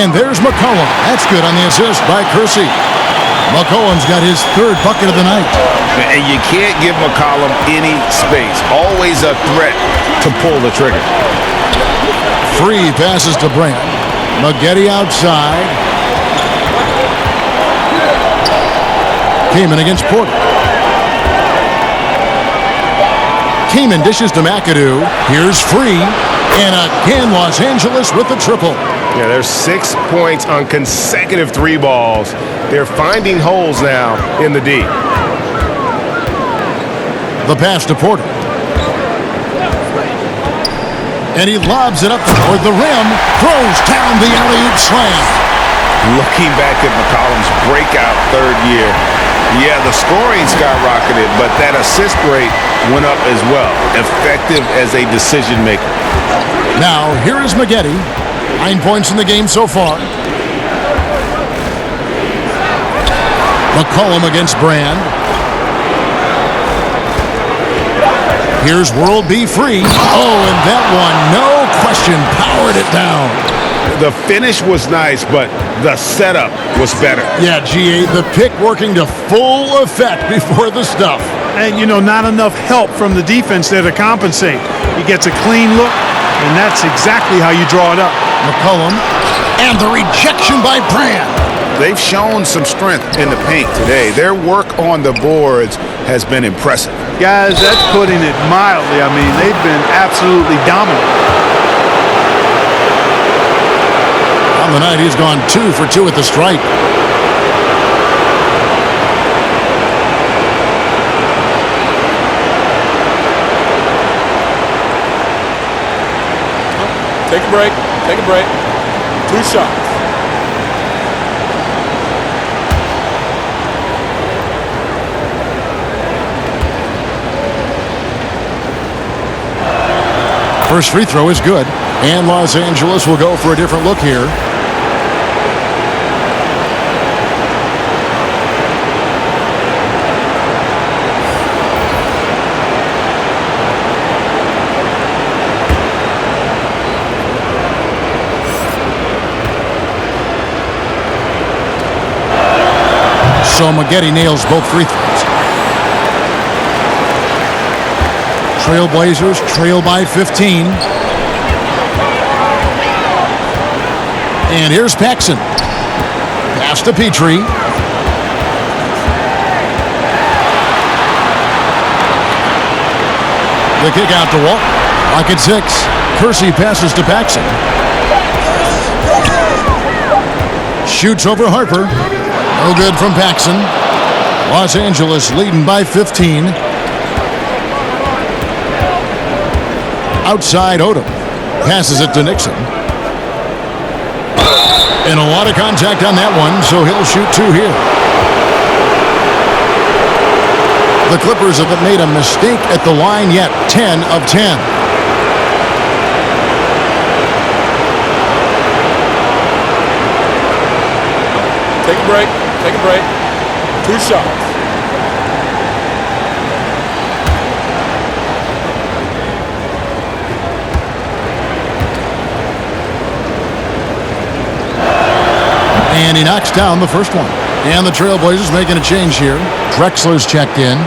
And there's McCollum. That's good on the assist by Kersey. McCollum's got his 3rd bucket of the night. And you can't give McCollum any space. Always a threat to pull the trigger. Free passes to Brand. Maggette outside. Kaman against Porter. Kaman dishes to McAdoo. Here's Free. And again, Los Angeles with the triple. Yeah, there's 6 points on consecutive 3 balls. They're finding holes now in the D. The pass to Porter. And he lobs it up toward the rim. Throws down the alley-oop slam. Looking back at McCollum's breakout 3rd year, yeah, the scoring skyrocketed, but that assist rate went up as well. Effective as a decision maker. Now, here is Maggette. 9 points in the game so far. McCollum against Brand. Here's World B. Free. Oh, and that one, no question, powered it down. The finish was nice, but the setup was better. Yeah, GA, the pick working to full effect before the stuff. And, you know, not enough help from the defense there to compensate. He gets a clean look, and that's exactly how you draw it up. McCollum, and the rejection by Brand. They've shown some strength in the paint today. Their work on the boards has been impressive. Guys, that's putting it mildly. I mean, they've been absolutely dominant. On the night, he's gone 2 for 2 at the stripe. Take a break. Take a break. 2 shots. First free throw is good, and Los Angeles will go for a different look here. So Maggette nails both free throws. Trailblazers trail by 15. And here's Paxson. Pass to Petrie. The kick out to Walt. Lock at 6. Kersey passes to Paxson. Shoots over Harper. No good from Paxson. Los Angeles leading by 15. Outside Odom. Passes it to Nixon. And a lot of contact on that one, so he'll shoot 2 here. The Clippers haven't made a mistake at the line yet. 10 of 10. Take a break. Take a break. 2 shots. And he knocks down the first one. And the Trailblazers making a change here. Drexler's checked in.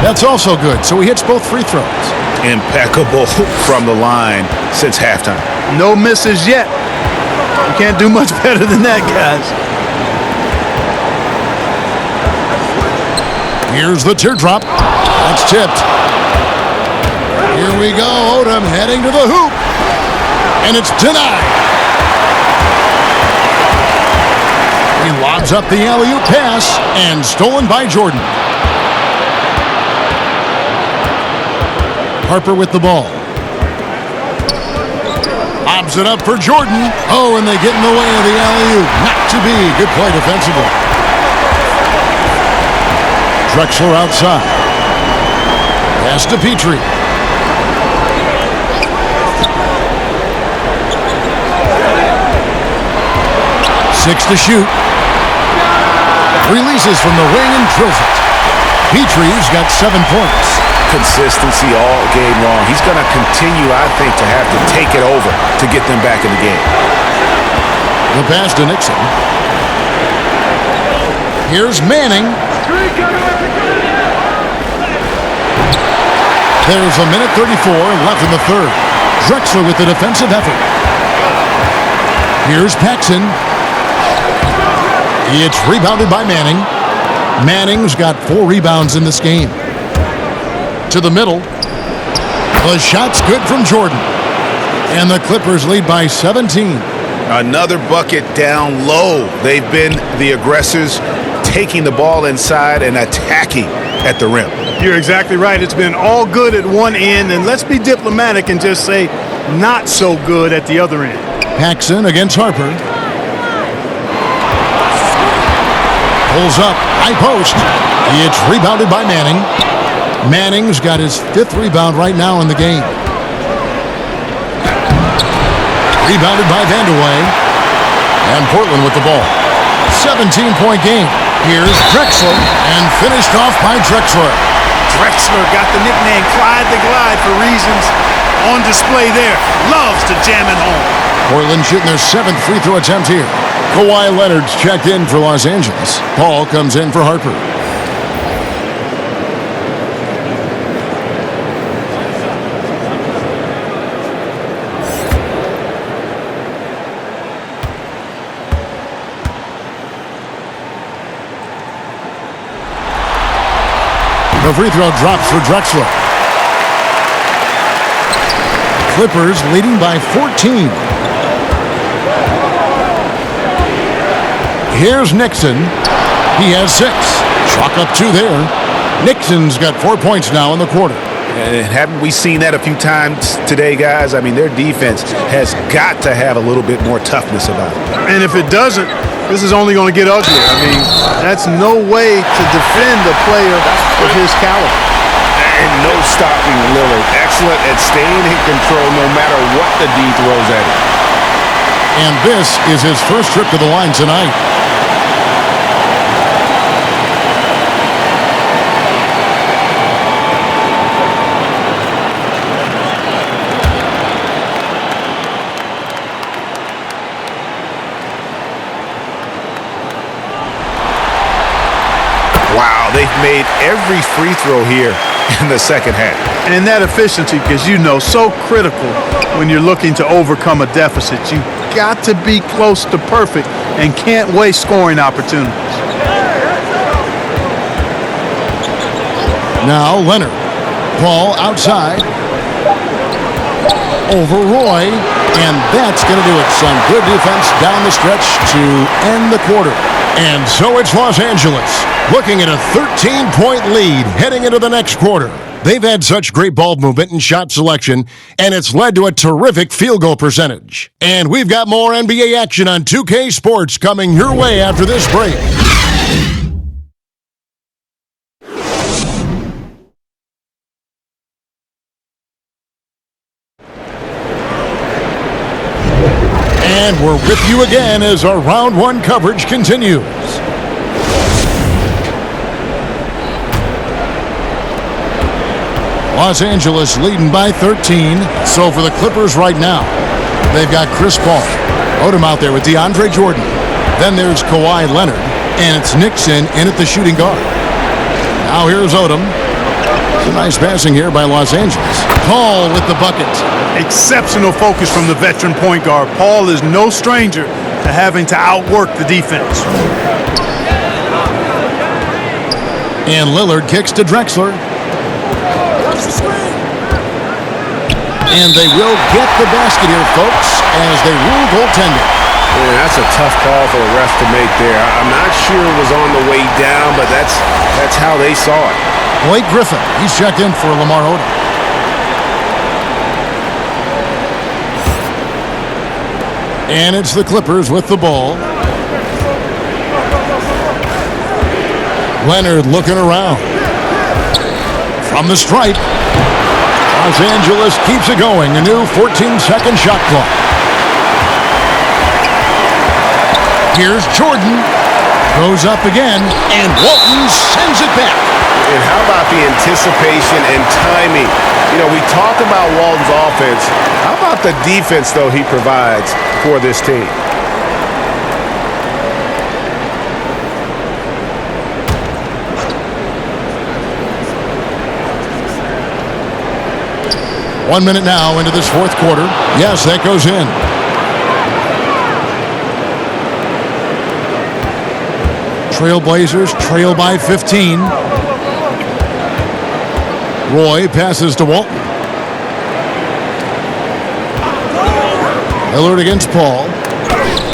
That's also good. So he hits both free throws. Impeccable from the line since halftime. No misses yet. You can't do much better than that, guys. Here's the teardrop. That's tipped. Here we go. Odom heading to the hoop. And it's denied. He lobs up the alley-oop pass and stolen by Jordan. Harper with the ball. Lobs it up for Jordan. Oh, and they get in the way of the alley-oop. Not to be. Good play defensively. Drexler outside. Pass to Petrie. 6 to shoot. Releases from the wing and drills it. Petrie's got 7 points. Consistency all game long. He's going to continue, I think, to have to take it over to get them back in the game. The pass to Nixon. Here's Manning. There's a minute 34 left in the third. Drexler with the defensive effort. Here's Paxson. It's rebounded by Manning. Manning's got 4 rebounds in this game. To the middle. The shot's good from Jordan. And the Clippers lead by 17. Another bucket down low. They've been the aggressors, taking the ball inside and attacking at the rim. You're exactly right. It's been all good at one end, and let's be diplomatic and just say not so good at the other end. Paxson against Harper. Pulls up, high post. It's rebounded by Manning. Manning's got his 5th rebound right now in the game. Rebounded by Vandeweghe. And Portland with the ball. 17-point game. Here's Drexler, and finished off by Drexler. Drexler got the nickname Clyde the Glide for reasons on display there. Loves to jam it home. Portland shooting their 7th free throw attempt here. Kawhi Leonard's checked in for Los Angeles. Paul comes in for Harper. The free throw drops for Drexler. Clippers leading by 14. Here's Nixon. He has 6. Chalk up 2 there. Nixon's got 4 points now in the quarter. And haven't we seen that a few times today, guys? I mean, their defense has got to have a little bit more toughness about it. And if it doesn't, this is only going to get uglier. I mean, that's no way to defend a player of his caliber. And no stopping Lillard. Excellent at staying in control no matter what the D throws at him. And this is his first trip to the line tonight. make every free throw here in the second half. And that efficiency, because so critical when you're looking to overcome a deficit. You got to be close to perfect and can't waste scoring opportunities. Now Leonard. Paul outside. Over Roy. And that's going to do it. Some good defense down the stretch to end the quarter. And so it's Los Angeles looking at a 13-point lead heading into the next quarter. They've had such great ball movement and shot selection, and it's led to a terrific field goal percentage. And we've got more NBA action on 2K Sports coming your way after this break. And we're with you again as our round one coverage continues. Los Angeles leading by 13. So for the Clippers right now, they've got Chris Paul. Odom out there with DeAndre Jordan. Then there's Kawhi Leonard. And it's Nixon in at the shooting guard. Now here's Odom. It's a nice passing here by Los Angeles. Paul with the bucket. Exceptional focus from the veteran point guard. Paul is no stranger to having to outwork the defense. And Lillard kicks to Drexler. And they will get the basket here, folks, as they rule goaltending. Man, that's a tough call for the ref to make there. I'm not sure it was on the way down, but that's how they saw it. Blake Griffin, he's checked in for Lamar Odom. And it's the Clippers with the ball. Leonard looking around. From the stripe. Los Angeles keeps it going. A new 14-second shot clock. Here's Jordan. Goes up again. And Walton sends it back. And how about the anticipation and timing? We talk about Walton's offense. How about the defense, though, he provides for this team? One minute now into this fourth quarter. Yes, that goes in. Trailblazers trail by 15. Roy passes to Walton. Lillard against Paul.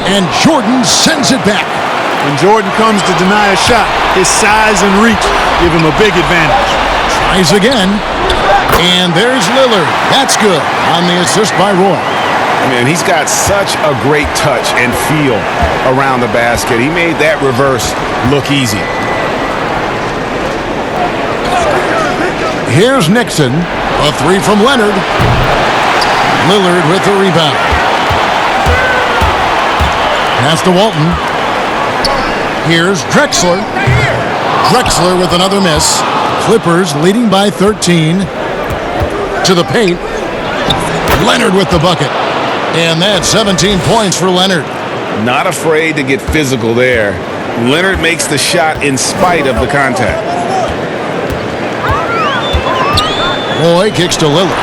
And Jordan sends it back. When Jordan comes to deny a shot, his size and reach give him a big advantage. Tries again. And there's Lillard. That's good on the assist by Roy. Man, he's got such a great touch and feel around the basket. He made that reverse look easy. Here's Nixon. A three from Leonard. Lillard with the rebound. Pass to Walton. Here's Drexler. Drexler with another miss. Clippers leading by 13. To the paint. Leonard with the bucket. And that's 17 points for Leonard. Not afraid to get physical there. Leonard makes the shot in spite of the contact. Roy kicks to Lillard.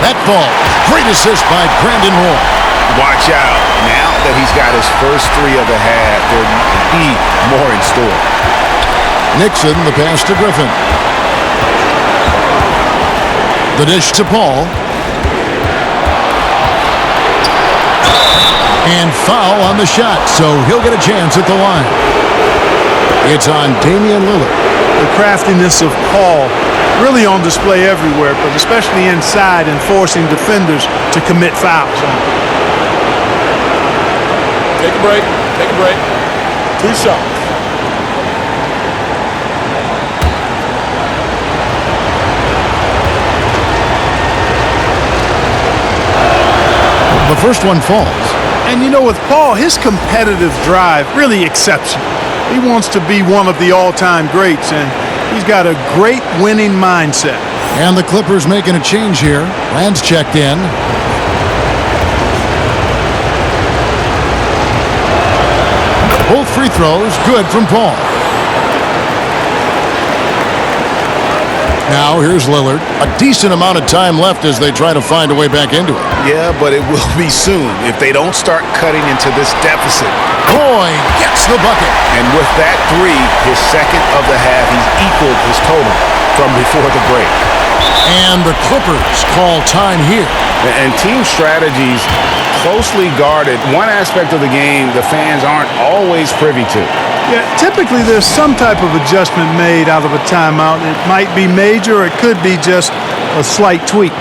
That ball. Great assist by Brandon Roy. Watch out. Now that he's got his first three of the half, there might be more in store. Nixon, the pass to Griffin. The dish to Paul. And foul on the shot, so he'll get a chance at the line. It's on Damian Lillard. The craftiness of Paul really on display everywhere, but especially inside and forcing defenders to commit fouls. Take a break. Take a break. 2 shots. The first one falls. And with Paul, his competitive drive really exceptional. He wants to be one of the all-time greats, and he's got a great winning mindset. And the Clippers making a change here. Rand's checked in. Both free throws good from Paul. Now here's Lillard. A decent amount of time left as they try to find a way back into it. Yeah, but it will be soon if they don't start cutting into this deficit. Roy gets the bucket. And with that three, his second of the half, he's equaled his total from before the break. And the Clippers call time here. And team strategies closely guarded. One aspect of the game the fans aren't always privy to. Yeah, typically there's some type of adjustment made out of a timeout. It might be major or it could be just a slight tweak.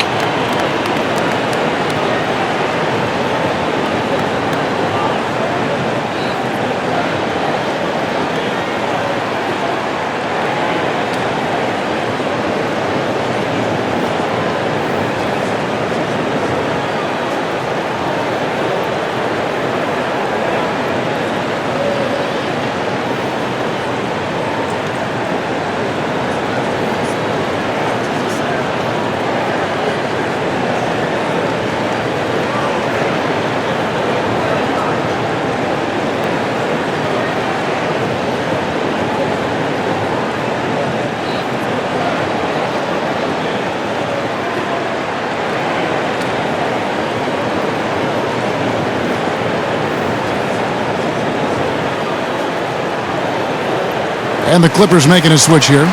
And the Clippers making a switch here.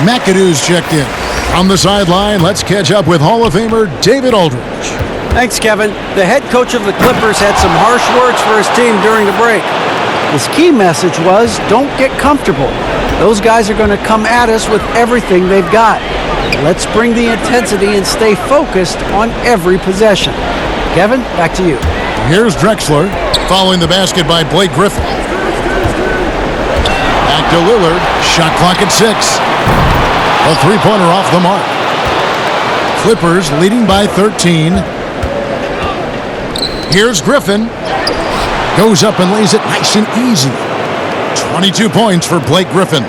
McAdoo's checked in. On the sideline, let's catch up with Hall of Famer David Aldridge. Thanks, Kevin. The head coach of the Clippers had some harsh words for his team during the break. His key message was, don't get comfortable. Those guys are going to come at us with everything they've got. Let's bring the intensity and stay focused on every possession. Kevin, back to you. Here's Drexler, following the basket by Blake Griffin. Back to Lillard, shot clock at 6. A three-pointer off the mark. Clippers leading by 13. Here's Griffin. Goes up and lays it nice and easy. 22 points for Blake Griffin.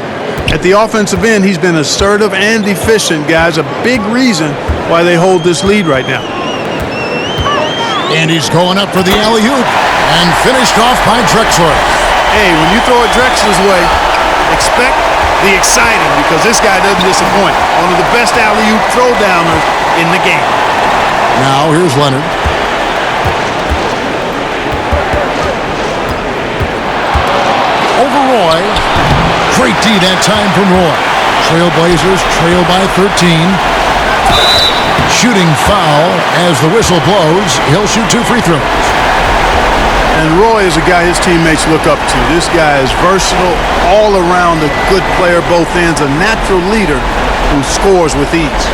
At the offensive end, he's been assertive and efficient, guys. A big reason why they hold this lead right now. And he's going up for the alley-oop. And finished off by Drexler. Hey, when you throw it Drexler's way, expect the exciting because this guy doesn't disappoint. One of the best alley-oop throw-downers in the game. Now here's Leonard. Over Roy. Great D that time from Roy. Trailblazers trail by 13. Shooting foul as the whistle blows. He'll shoot 2 free throws. And Roy is a guy his teammates look up to. This guy is versatile, all around a good player, both ends, a natural leader who scores with ease.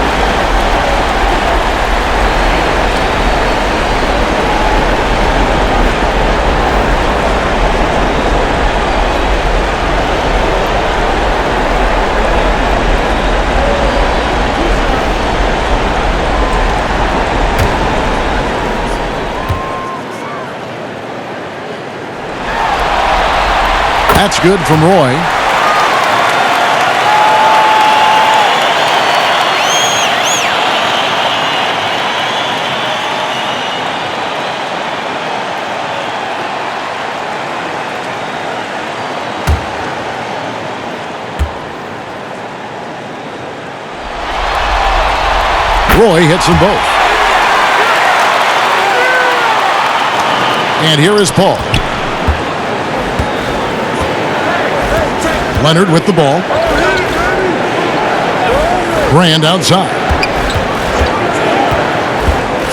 That's good from Roy. Roy hits them both. And here is Paul. Leonard with the ball. Brand outside.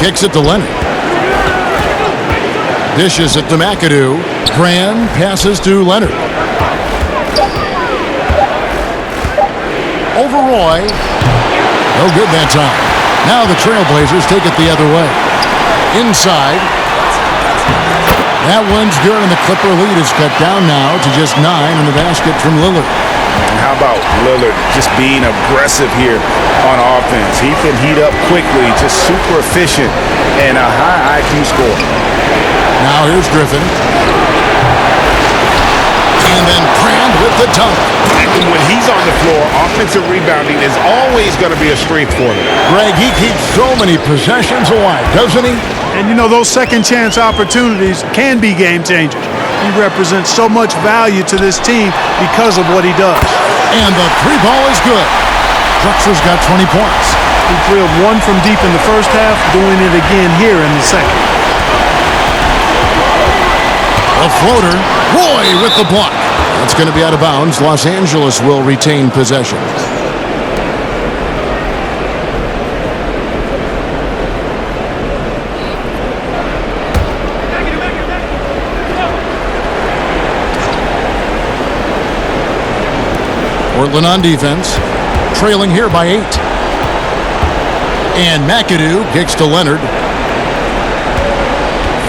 Kicks it to Leonard. Dishes it to McAdoo. Brand passes to Leonard. Over Roy. No good that time. Now the Trailblazers take it the other way. Inside. That one's good, and the Clipper lead is cut down now to just 9 in the basket from Lillard. And how about Lillard just being aggressive here on offense? He can heat up quickly, just super efficient, and a high IQ score. Now here's Griffin. And then Brand with the dunk. And when he's on the floor, offensive rebounding is always going to be a strength for him. Greg, he keeps so many possessions alive, doesn't he? And you know, those second chance opportunities can be game changers. He represents so much value to this team because of what he does. And the three ball is good. Drexler's got 20 points. He drilled one from deep in the first half, doing it again here in the second. A floater. Roy with the block. That's going to be out of bounds. Los Angeles will retain possession. Portland on defense, trailing here by 8. And McAdoo kicks to Leonard.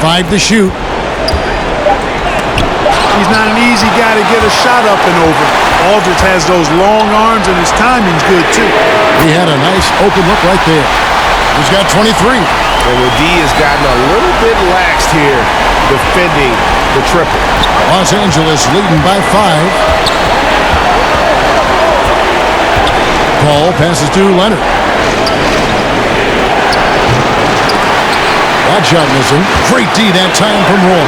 5 to shoot. He's not an easy guy to get a shot up and over. Aldridge has those long arms, and his timing's good, too. He had a nice open look right there. He's got 23. And the D has gotten a little bit laxed here defending the triple. Los Angeles leading by 5. Paul passes to Leonard. That shot missing. Great D that time from Roy.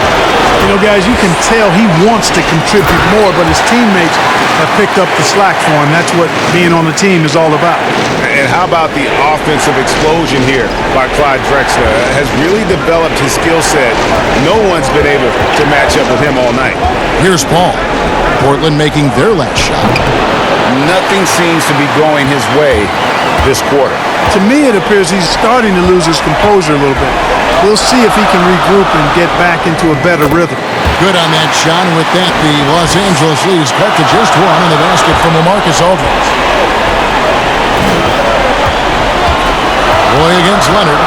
You know, guys, you can tell he wants to contribute more, but his teammates have picked up the slack for him. That's what being on the team is all about. And how about the offensive explosion here by Clyde Drexler? Has really developed his skill set. No one's been able to match up with him all night. Here's Paul. Portland making their last shot. Nothing seems to be going his way this quarter. To me, it appears he's starting to lose his composure a little bit. We'll see if he can regroup and get back into a better rhythm. Good on that shot, and with that, the Los Angeles lead is cut to just 1 in the basket from LaMarcus Aldridge. Roy against Leonard.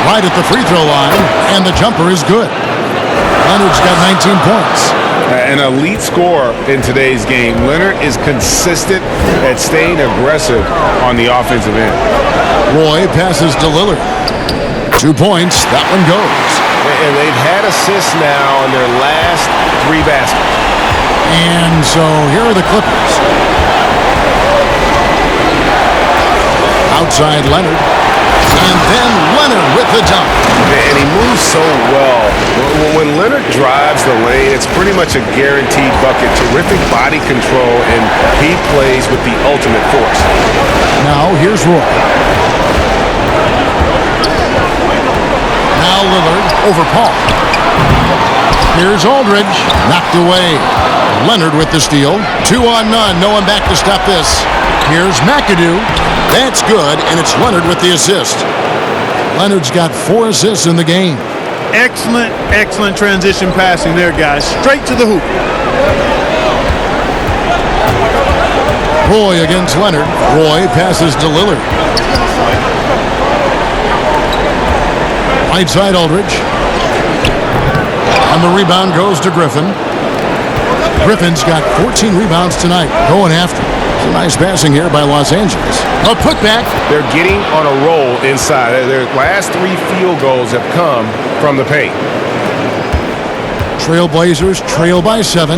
Right at the free throw line, and the jumper is good. Leonard's got 19 points. An elite scorer in today's game. Leonard is consistent at staying aggressive on the offensive end. Roy passes to Lillard. 2 points. That one goes. And they've had assists now in their last 3 baskets. And so here are the Clippers. Outside Leonard. And then Leonard with the dunk. And he moves so well. When Leonard drives the lane, it's pretty much a guaranteed bucket. Terrific body control, and he plays with the ultimate force. Now here's Roy. Now Lillard over Paul. Here's Aldridge. Knocked away. Leonard with the steal. 2 on none. No one back to stop this. Here's McAdoo. That's good, and it's Leonard with the assist. Leonard's got 4 assists in the game. Excellent, excellent transition passing there, guys. Straight to the hoop. Roy against Leonard. Roy passes to Lillard. Right side Aldridge. And the rebound goes to Griffin. Griffin's got 14 rebounds tonight. Going after. Some nice passing here by Los Angeles. A putback. They're getting on a roll inside. Their last 3 field goals have come from the paint. Trailblazers trail by 7.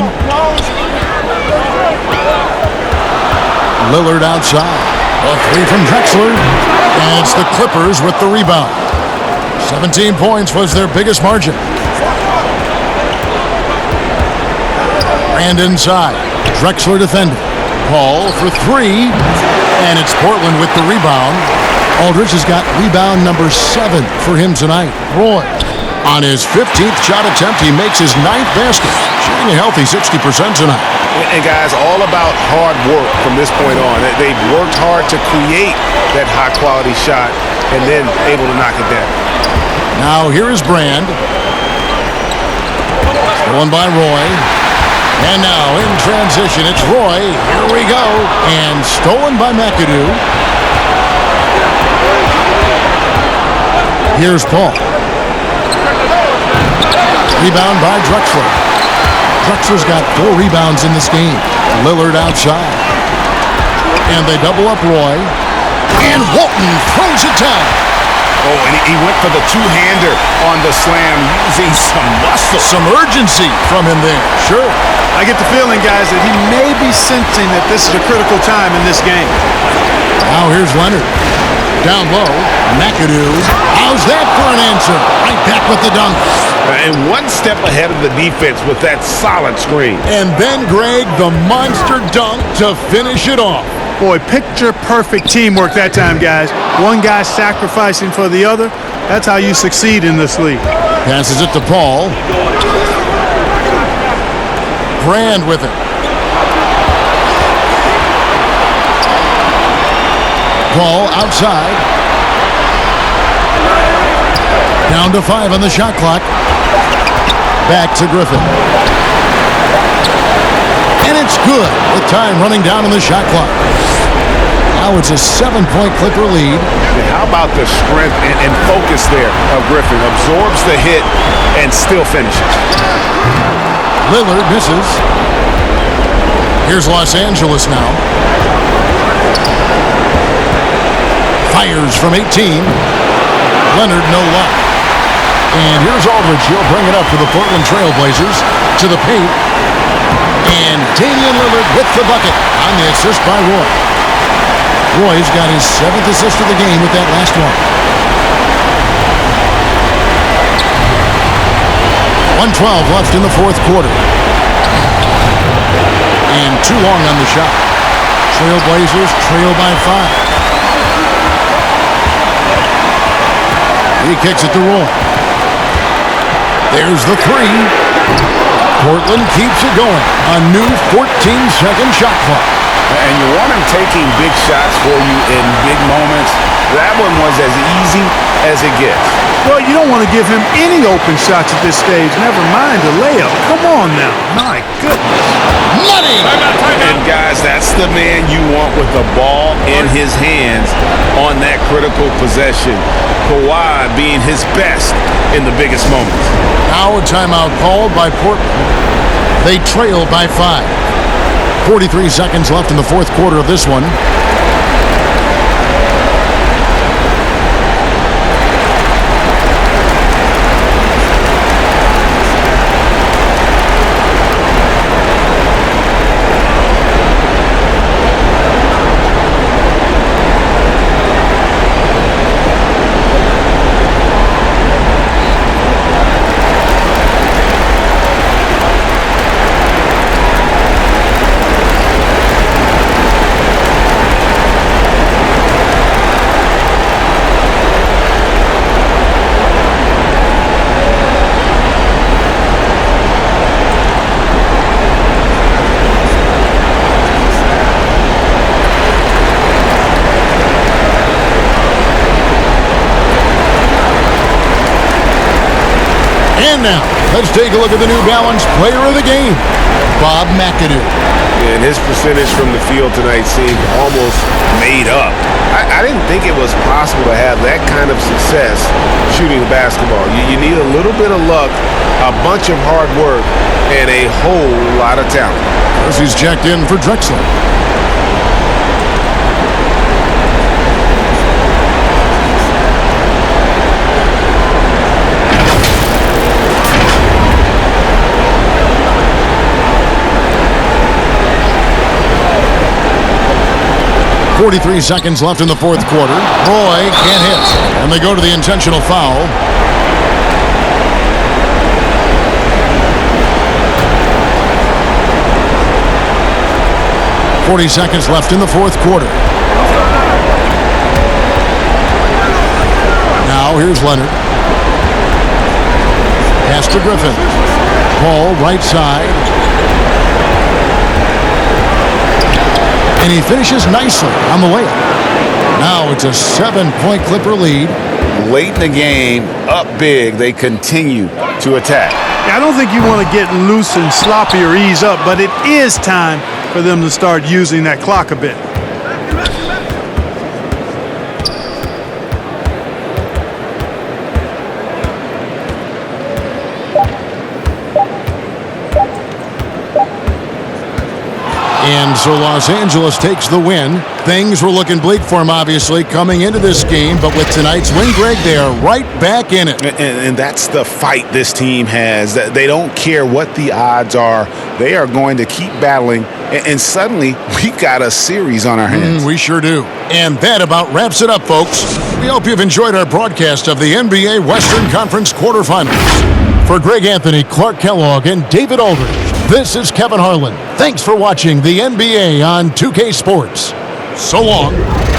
Lillard outside. A 3 from Drexler. And it's the Clippers with the rebound. 17 points was their biggest margin. And inside. Drexler defending. Paul for 3. And it's Portland with the rebound. Aldridge has got rebound number 7 for him tonight. Roy. On his 15th shot attempt, he makes his 9th basket. Shooting a healthy 60% tonight. And guys, all about hard work from this point on. They've worked hard to create that high-quality shot and then able to knock it down. Now here is Brand. Stolen by Roy. And now in transition, it's Roy. Here we go. And stolen by McAdoo. Here's Paul. Rebound by Drexler. Drexler's got 4 rebounds in this game. Lillard outside. And they double up Roy. And Walton throws it down. Oh, and he went for the two-hander on the slam, using some muscle. Some urgency from him there. Sure. I get the feeling, guys, that he may be sensing that this is a critical time in this game. Now here's Leonard. Down low. McAdoo. How's that for an answer? Right back with the dunk. And one step ahead of the defense with that solid screen. And then, Greg, the monster dunk to finish it off. Boy, picture-perfect teamwork that time, guys. One guy sacrificing for the other. That's how you succeed in this league. Passes it to Paul. Brand with it. Paul outside. Down to 5 on the shot clock. Back to Griffin. And it's good with time running down on the shot clock. Now it's a 7-point Clipper lead. How about the strength and focus there of Griffin? Absorbs the hit and still finishes. Lillard misses. Here's Los Angeles now. Fires from 18. Leonard, no luck. And here's Aldridge. He'll bring it up for the Portland Trail Blazers to the paint. And Damian Lillard with the bucket on the assist by Roy. Roy's got his 7th assist of the game with that last one. 1:12 left in the 4th quarter. And too long on the shot. Trail Blazers trail by 5. He kicks it to Roy. There's the 3. Portland keeps it going. A new 14-second shot clock. And you want him taking big shots for you in big moments. That one was as easy as it gets. Well, you don't want to give him any open shots at this stage. Never mind a layup. Come on now. My goodness. Money! And guys, that's the man you want with the ball in his hands on that critical possession. Kawhi being his best in the biggest moments. Now a timeout called by Portland. They trail by 5. 43 seconds left in the 4th quarter of this one. And now, let's take a look at the New Balance Player of the Game, Bob McAdoo. And his percentage from the field tonight seemed almost made up. I didn't think it was possible to have that kind of success shooting the basketball. You need a little bit of luck, a bunch of hard work, and a whole lot of talent. As he's checked in for Drexler. 43 seconds left in the 4th quarter. Roy can't hit, and they go to the intentional foul. .40 seconds left in the 4th quarter. Now here's Leonard. Pass to Griffin. Ball right side. And he finishes nicely on the layup. Now it's a 7-point Clipper lead. Late in the game, up big, they continue to attack. I don't think you want to get loose and sloppy or ease up, but it is time for them to start using that clock a bit. And so Los Angeles takes the win. Things were looking bleak for them, obviously, coming into this game. But with tonight's win, Greg, they are right back in it. And that's the fight this team has. They don't care what the odds are. They are going to keep battling. And suddenly, we've got a series on our hands. We sure do. And that about wraps it up, folks. We hope you've enjoyed our broadcast of the NBA Western Conference quarterfinals. For Greg Anthony, Clark Kellogg, and David Aldridge, this is Kevin Harlan. Thanks for watching the NBA on 2K Sports. So long.